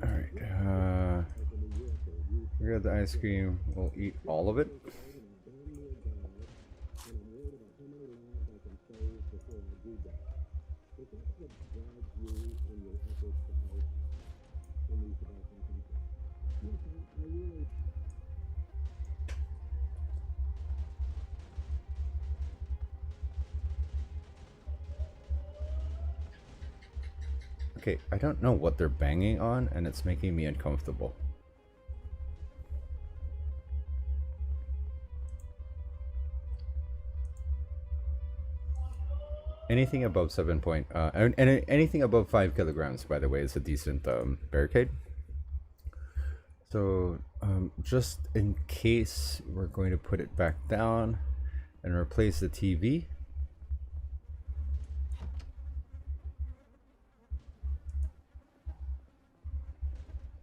Alright, we got the ice cream. We'll eat all of it. Okay, I don't know what they're banging on, and it's making me uncomfortable. Anything above 7 point, and anything above 5 kilograms, by the way, is a decent barricade. So, just in case, we're going to put it back down and replace the TV.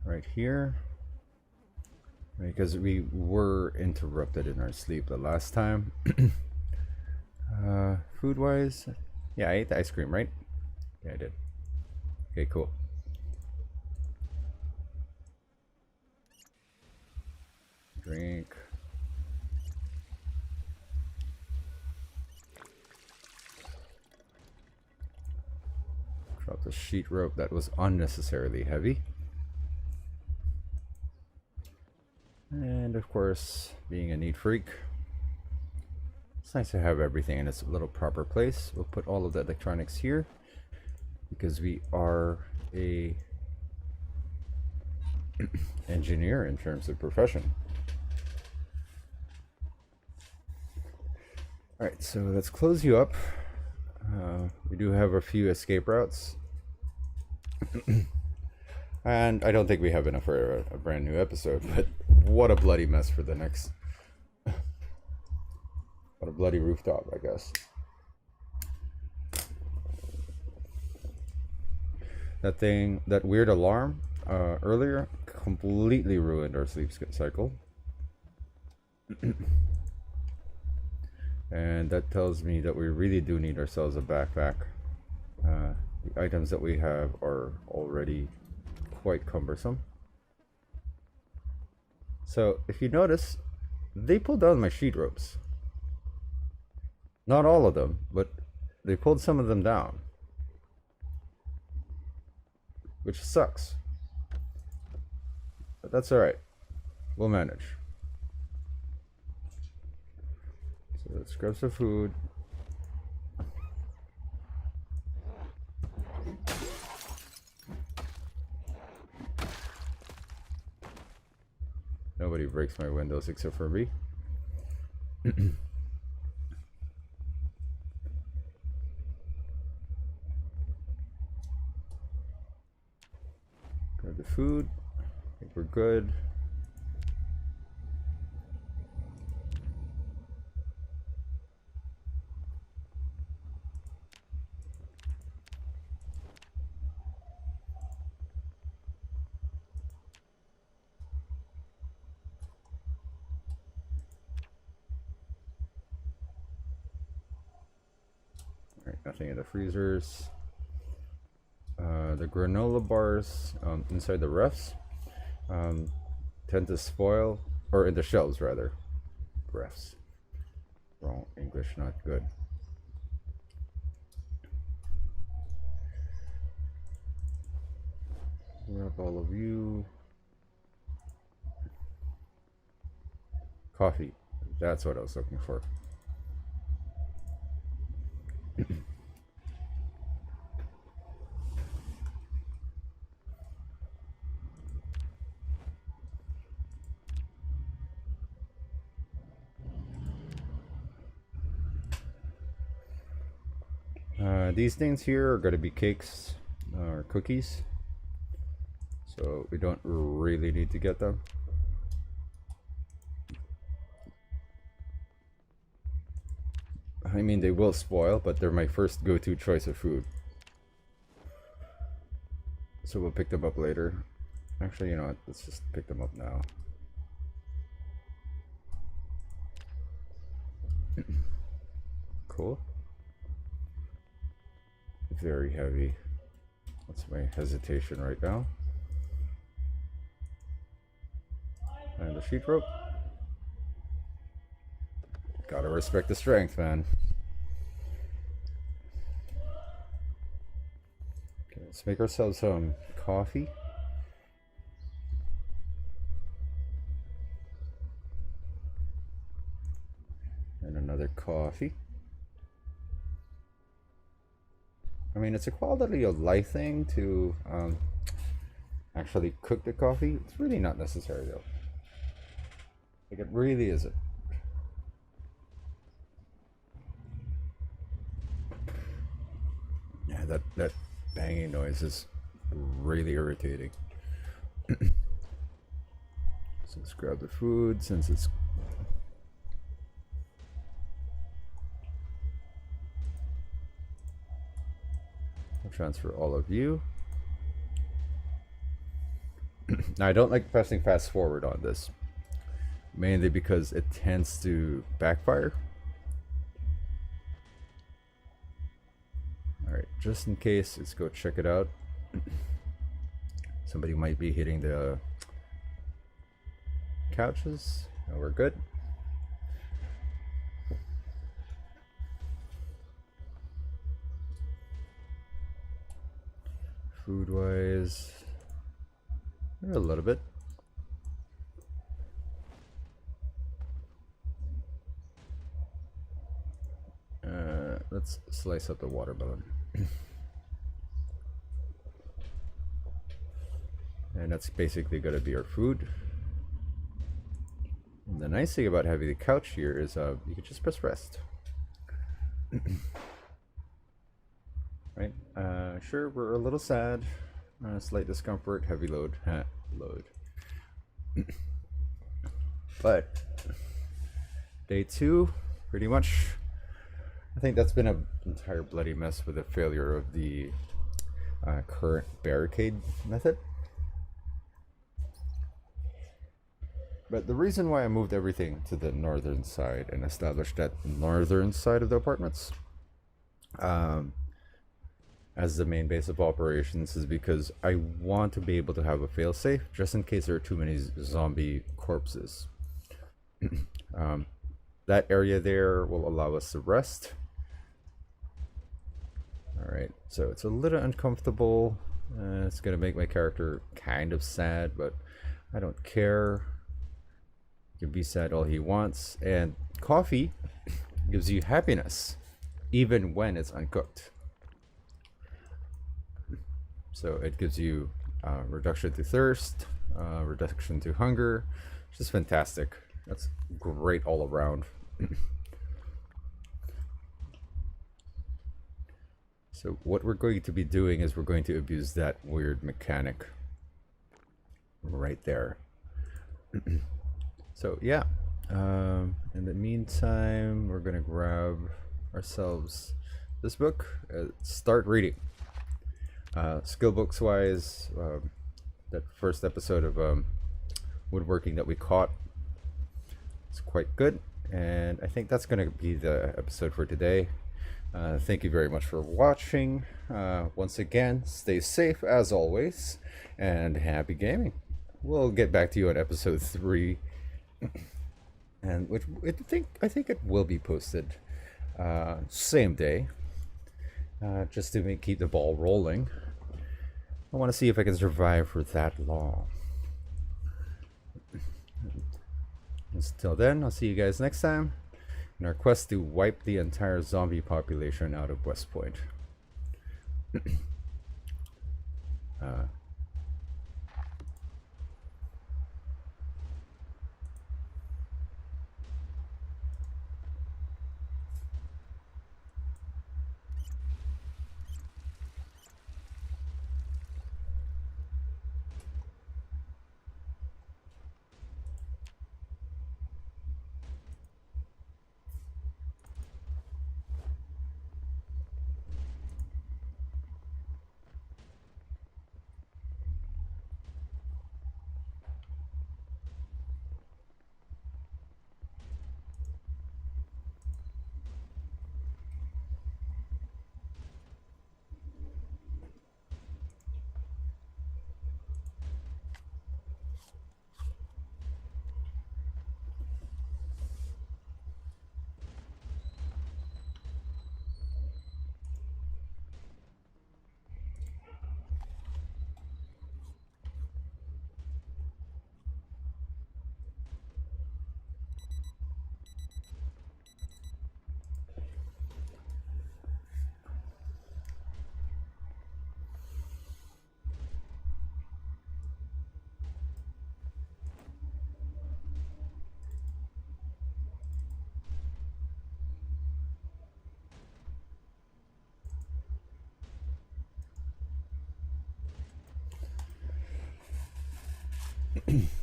Right here. Because we were interrupted in our sleep the last time. Food-wise, yeah, I ate the ice cream, right? Yeah, I did. Okay, cool. Drink. the sheet rope that was unnecessarily heavy. And of course, being a neat freak, it's nice to have everything in its little proper place. We'll put all of the electronics here because we are a engineer in terms of profession. Alright, so let's close you up. We do have a few escape routes. And I don't think we have enough for a brand new episode, but what a bloody mess for the next. What a bloody rooftop, I guess. That weird alarm earlier completely ruined our sleep cycle. And that tells me that we really do need ourselves a backpack. The items that we have are already quite cumbersome. So if you notice, they pulled down my sheet ropes. Not all of them, but they pulled some of them down, which sucks. But that's alright. We'll manage. So let's grab some food. Nobody breaks my windows except for me. Grab the food. I think we're good. Alright, nothing in the freezers. The granola bars inside the refs tend to spoil, or in the shelves rather. Refs. Wrong English, not good. Grab all of you. Coffee. That's what I was looking for. These things here are going to be cakes or cookies, so we don't really need to get them. I mean, they will spoil, but they're my first go-to choice of food. So we'll pick them up later. Actually, you know what? Let's just pick them up now. Cool. Very heavy. That's my hesitation right now. And the sheet rope. Gotta respect the strength, man. Okay, let's make ourselves some coffee. And another coffee. I mean, it's a quality of life thing to actually cook the coffee. It's really not necessary though. Like, it really isn't. Yeah, that banging noise is really irritating. So let's grab the food since it's... I'll transfer all of you. Now, I don't like pressing fast forward on this, mainly because it tends to backfire. Alright, just in case, let's go check it out. Somebody might be hitting the couches. No, we're good. food wise, a little bit. Let's slice up the watermelon. And that's basically going to be our food. And the nice thing about having the couch here is you can just press rest. Right? Sure, we're a little sad. Slight discomfort, heavy load. Load. But day 2, pretty much. I think that's been an entire bloody mess with the failure of the current barricade method. But the reason why I moved everything to the northern side and established that northern side of the apartments as the main base of operations is because I want to be able to have a failsafe just in case there are too many zombie corpses. That area there will allow us to rest. Alright, so it's a little uncomfortable. It's going to make my character kind of sad, but I don't care. He can be sad all he wants. And coffee gives you happiness, even when it's uncooked. So it gives you reduction to thirst, reduction to hunger. It's just fantastic. That's great all around. So what we're going to be doing is we're going to abuse that weird mechanic right there. So yeah, in the meantime, we're gonna grab ourselves this book, start reading. Skill books wise, that first episode of woodworking that we caught is quite good, and I think that's gonna be the episode for today. Thank you very much for watching. Once again, stay safe as always, and happy gaming. We'll get back to you on episode 3, and which I think it will be posted same day, just to keep the ball rolling. I want to see if I can survive for that long. Until then, I'll see you guys next time in our quest to wipe the entire zombie population out of West Point.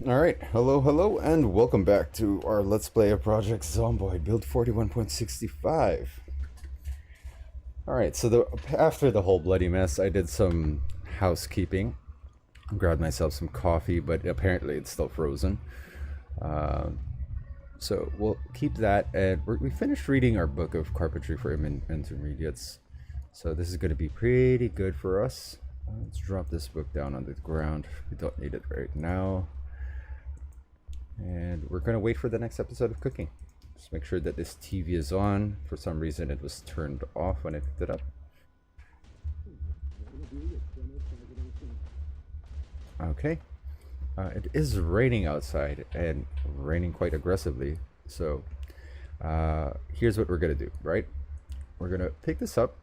Alright, hello, and welcome back to our Let's Play of ProjectZomboid, build 41.65. Alright, so after the whole bloody mess, I did some housekeeping. Grabbed myself some coffee, but apparently it's still frozen. So we'll keep that, and we finished reading our book of carpentry for intermediates. So this is going to be pretty good for us. Let's drop this book down on the ground. We don't need it right now. And we're going to wait for the next episode of cooking. Just make sure that this TV is on. For some reason it was turned off when I picked it up. Okay. It is raining outside and raining quite aggressively. So here's what we're going to do, right? We're going to pick this up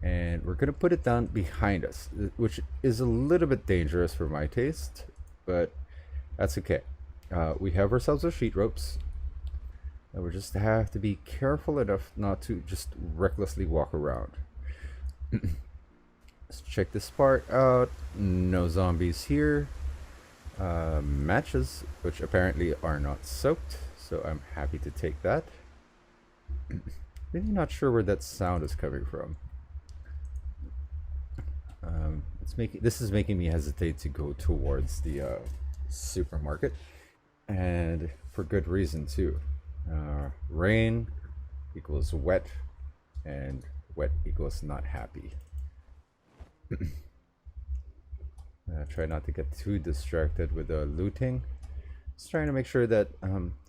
and we're going to put it down behind us, which is a little bit dangerous for my taste, but that's okay. We have ourselves our sheet ropes. And we just have to be careful enough not to just recklessly walk around. Let's check this part out. No zombies here. Matches, which apparently are not soaked, so I'm happy to take that. Really not sure where that sound is coming from. This is making me hesitate to go towards the supermarket, and for good reason too. Rain equals wet, and wet equals not happy. Try not to get too distracted with the looting. Just trying to make sure that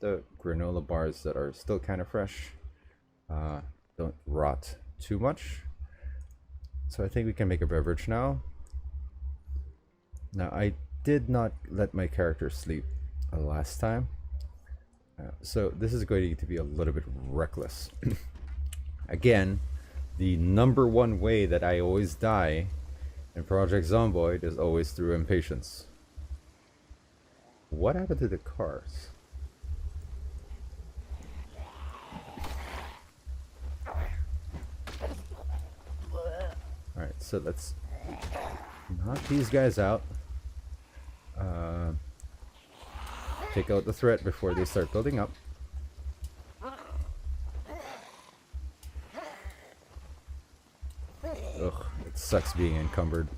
the granola bars that are still kind of fresh don't rot too much. So I think we can make a beverage now. Now I did not let my character sleep last time. So this is going to be a little bit reckless. Again, the number one way that I always die in Project Zomboid is always through impatience. What happened to the cars? Alright, so let's knock these guys out. Take out the threat before they start building up. Ugh, it sucks being encumbered.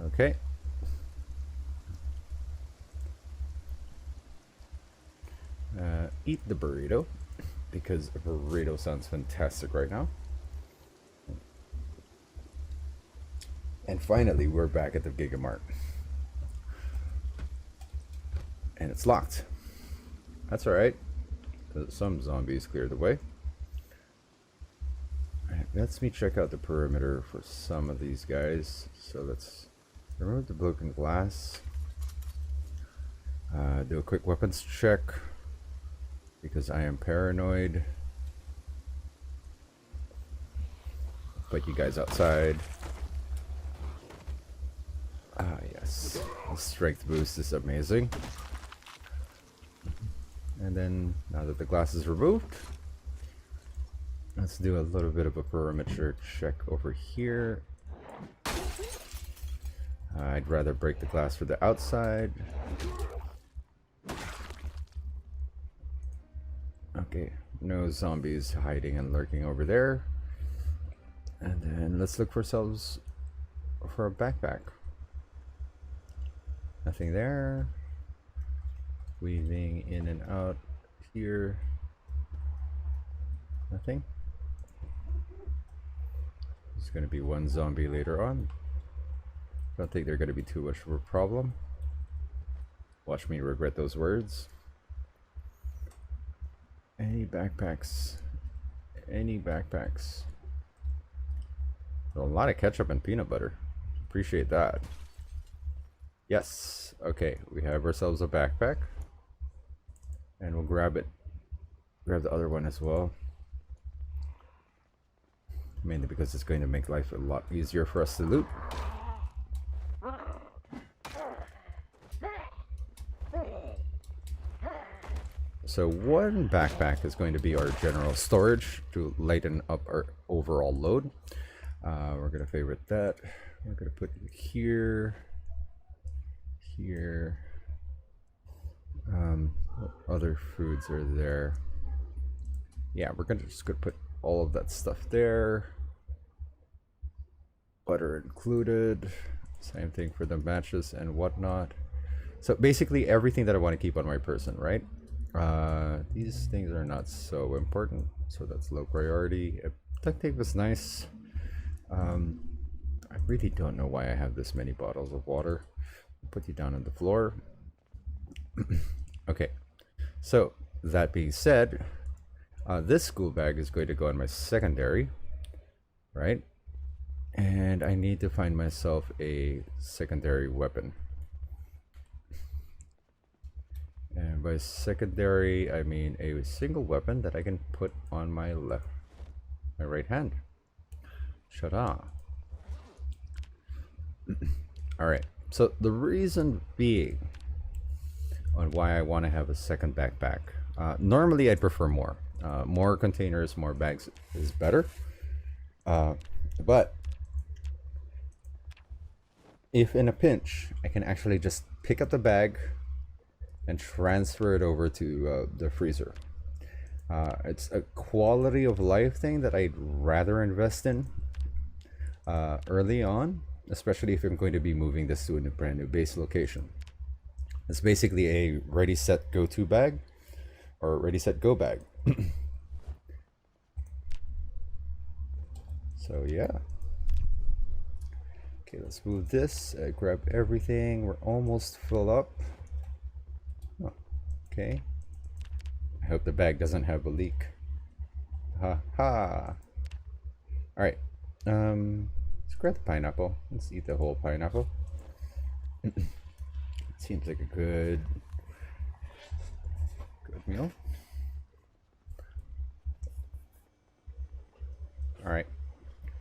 Okay. Eat the burrito, because a burrito sounds fantastic right now. And finally, we're back at the Gigamart. And it's locked. That's alright. Some zombies cleared the way. Alright, let's me check out the perimeter for some of these guys. So let's remove the broken glass. Do a quick weapons check, because I am paranoid. Put you guys outside. Ah, yes. The strength boost is amazing. And then, now that the glass is removed, let's do a little bit of a perimeter check over here. I'd rather break the glass for the outside. Okay, no zombies hiding and lurking over there. And then let's look for ourselves for a backpack. Nothing there. Weaving in and out here. Nothing. There's going to be one zombie later on. Don't think they're going to be too much of a problem. Watch me regret those words. Any backpacks? Any backpacks? A lot of ketchup and peanut butter. Appreciate that. Yes. Okay, we have ourselves a backpack. And we'll grab it. Grab the other one as well. Mainly because it's going to make life a lot easier for us to loot. So one backpack is going to be our general storage to lighten up our overall load. We're going to favorite that. We're going to put it here. Here. What other foods are there? Yeah, we're just gonna put all of that stuff there. Butter included. Same thing for the matches and whatnot. So basically everything that I want to keep on my person, right? These things are not so important, so that's low priority. Duct tape is nice. I really don't know why I have this many bottles of water. I'll put you down on the floor. Okay, so that being said, this school bag is going to go in my secondary. right? And I need to find myself a secondary weapon. And by secondary, I mean a single weapon that I can put on my right hand. Shada. All right. So the reason being on why I want to have a second backpack. Normally, I'd prefer more. More containers, more bags is better. But if in a pinch, I can actually just pick up the bag and transfer it over to the freezer. It's a quality of life thing that I'd rather invest in early on, especially if I'm going to be moving this to a brand new base location. It's basically a ready, set, go-to bag, or ready, set, go bag. So yeah. Okay, let's move this. Grab everything. We're almost full up. Oh, okay. I hope the bag doesn't have a leak. Ha ha. All right. Let's grab the pineapple. Let's eat the whole pineapple. Seems like a good meal. All right.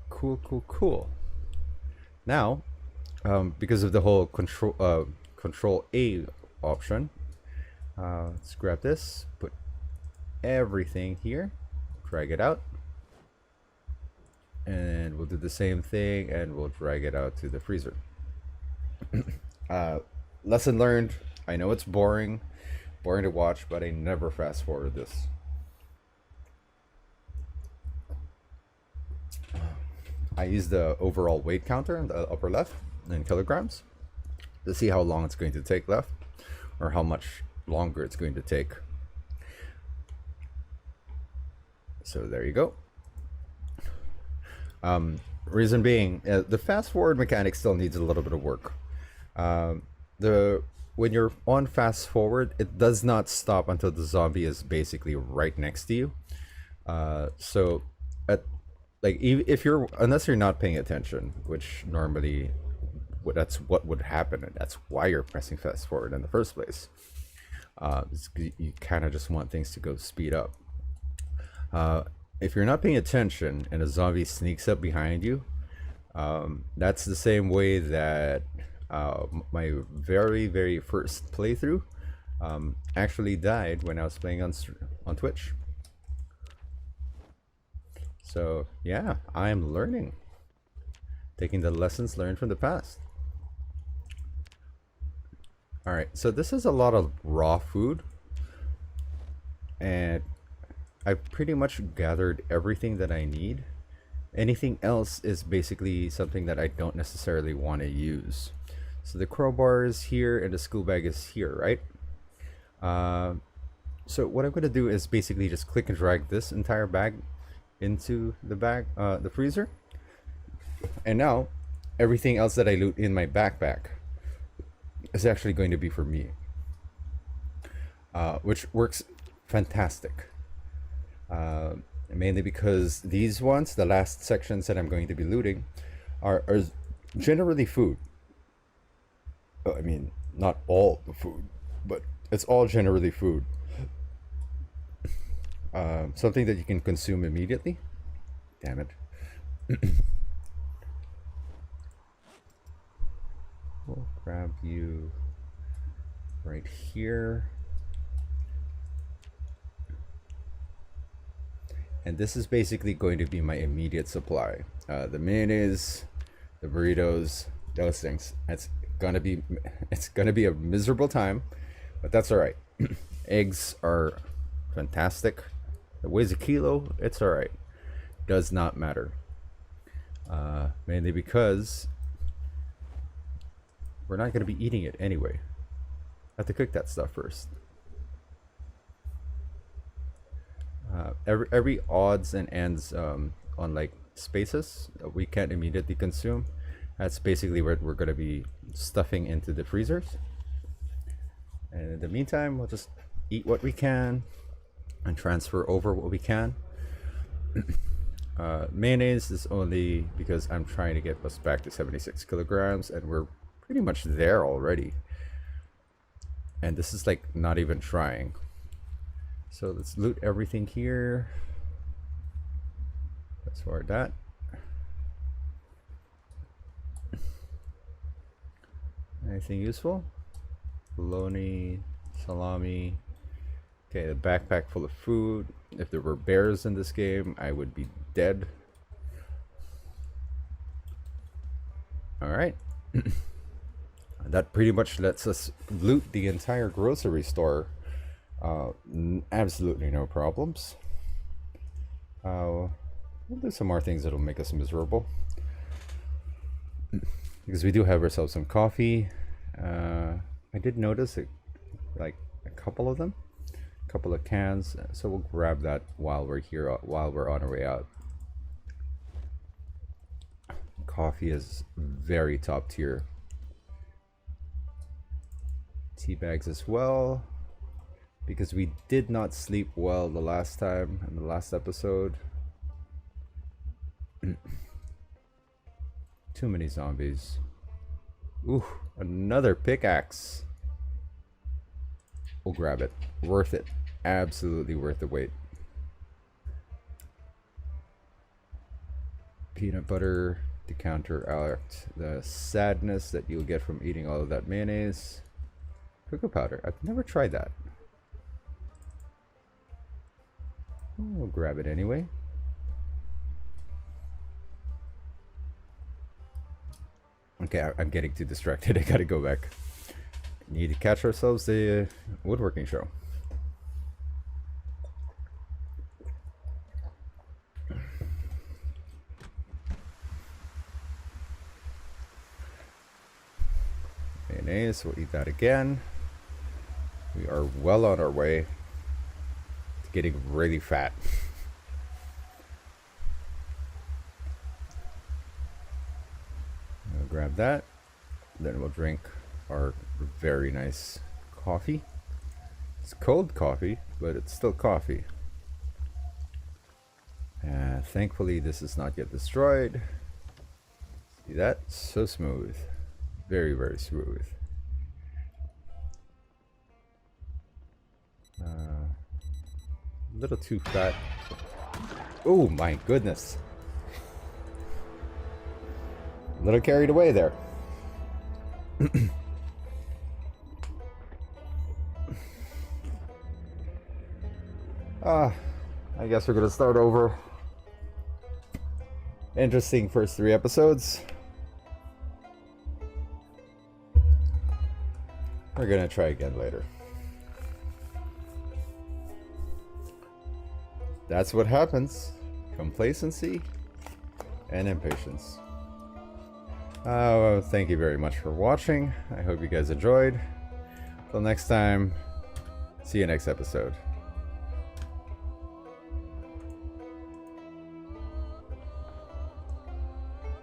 Cool. Now, because of the whole control A option, let's grab this, put everything here, drag it out, and we'll do the same thing, and we'll drag it out to the freezer. Lesson learned. I know it's boring to watch, but I never fast forward this. I use the overall weight counter in the upper left in kilograms to see how long it's going to take left, or how much longer it's going to take. So there you go. Reason being, the fast forward mechanic still needs a little bit of work. When you're on fast forward, it does not stop until the zombie is basically right next to you. So if you're, unless you're not paying attention, which normally that's what would happen, and that's why you're pressing fast forward in the first place. You kind of just want things to go speed up. If you're not paying attention and a zombie sneaks up behind you, that's the same way that my very first playthrough actually died when I was playing on Twitch. So yeah, I'm learning, taking the lessons learned from the past. All right, so this is a lot of raw food, and I've pretty much gathered everything that I need. Anything else is basically something that I don't necessarily want to use. So the crowbar is here and the school bag is here, right? So what I'm going to do is basically just click and drag this entire bag into the bag, the freezer. And now everything else that I loot in my backpack is actually going to be for me, which works fantastic. Mainly because these ones, the last sections that I'm going to be looting, are generally food. I mean, not all the food, but it's all generally food. Something that you can consume immediately. Damn it. We'll grab you right here. And this is basically going to be my immediate supply. The mayonnaise, the burritos, those things. It's gonna be a miserable time, but that's all right. Eggs are fantastic. It weighs a kilo. It's all right. Does not matter. Mainly because we're not gonna be eating it anyway. I have to cook that stuff first. Every odds and ends on like spaces that we can't immediately consume, that's basically what we're going to be stuffing into the freezers. And in the meantime, we'll just eat what we can and transfer over what we can. Mayonnaise is only because I'm trying to get us back to 76 kilograms, and we're pretty much there already. And this is like not even trying. So let's loot everything here. Let's forward that. Anything useful? Bologna, salami. Okay, a backpack full of food. If there were bears in this game, I would be dead. Alright. That pretty much lets us loot the entire grocery store. Absolutely no problems. We'll do some more things that'll make us miserable. Because we do have ourselves some coffee. I did notice like a couple of them. A couple of cans. So we'll grab that while we're here, while we're on our way out. Coffee is very top tier. Tea bags as well, because we did not sleep well the last time in the last episode. Too many zombies. Ooh, another pickaxe. We'll grab it. Worth it. Absolutely worth the wait. Peanut butter to counteract the sadness that you'll get from eating all of that mayonnaise. Cocoa powder. I've never tried that. We'll grab it anyway. Okay, I'm getting too distracted. I gotta go back. Need to catch ourselves the woodworking show. Mayonnaise, we'll eat that again. We are well on our way to getting really fat. We'll grab that. Then we'll drink our very nice coffee. It's cold coffee, but it's still coffee. Thankfully, this is not yet destroyed. See that? So smooth. Very, very smooth. A little too fat. Oh my goodness. A little carried away there. I guess we're gonna start over. Interesting first 3 episodes. We're gonna try again later. That's what happens. Complacency and impatience. Well, thank you very much for watching. I hope you guys enjoyed. Till next time, see you next episode.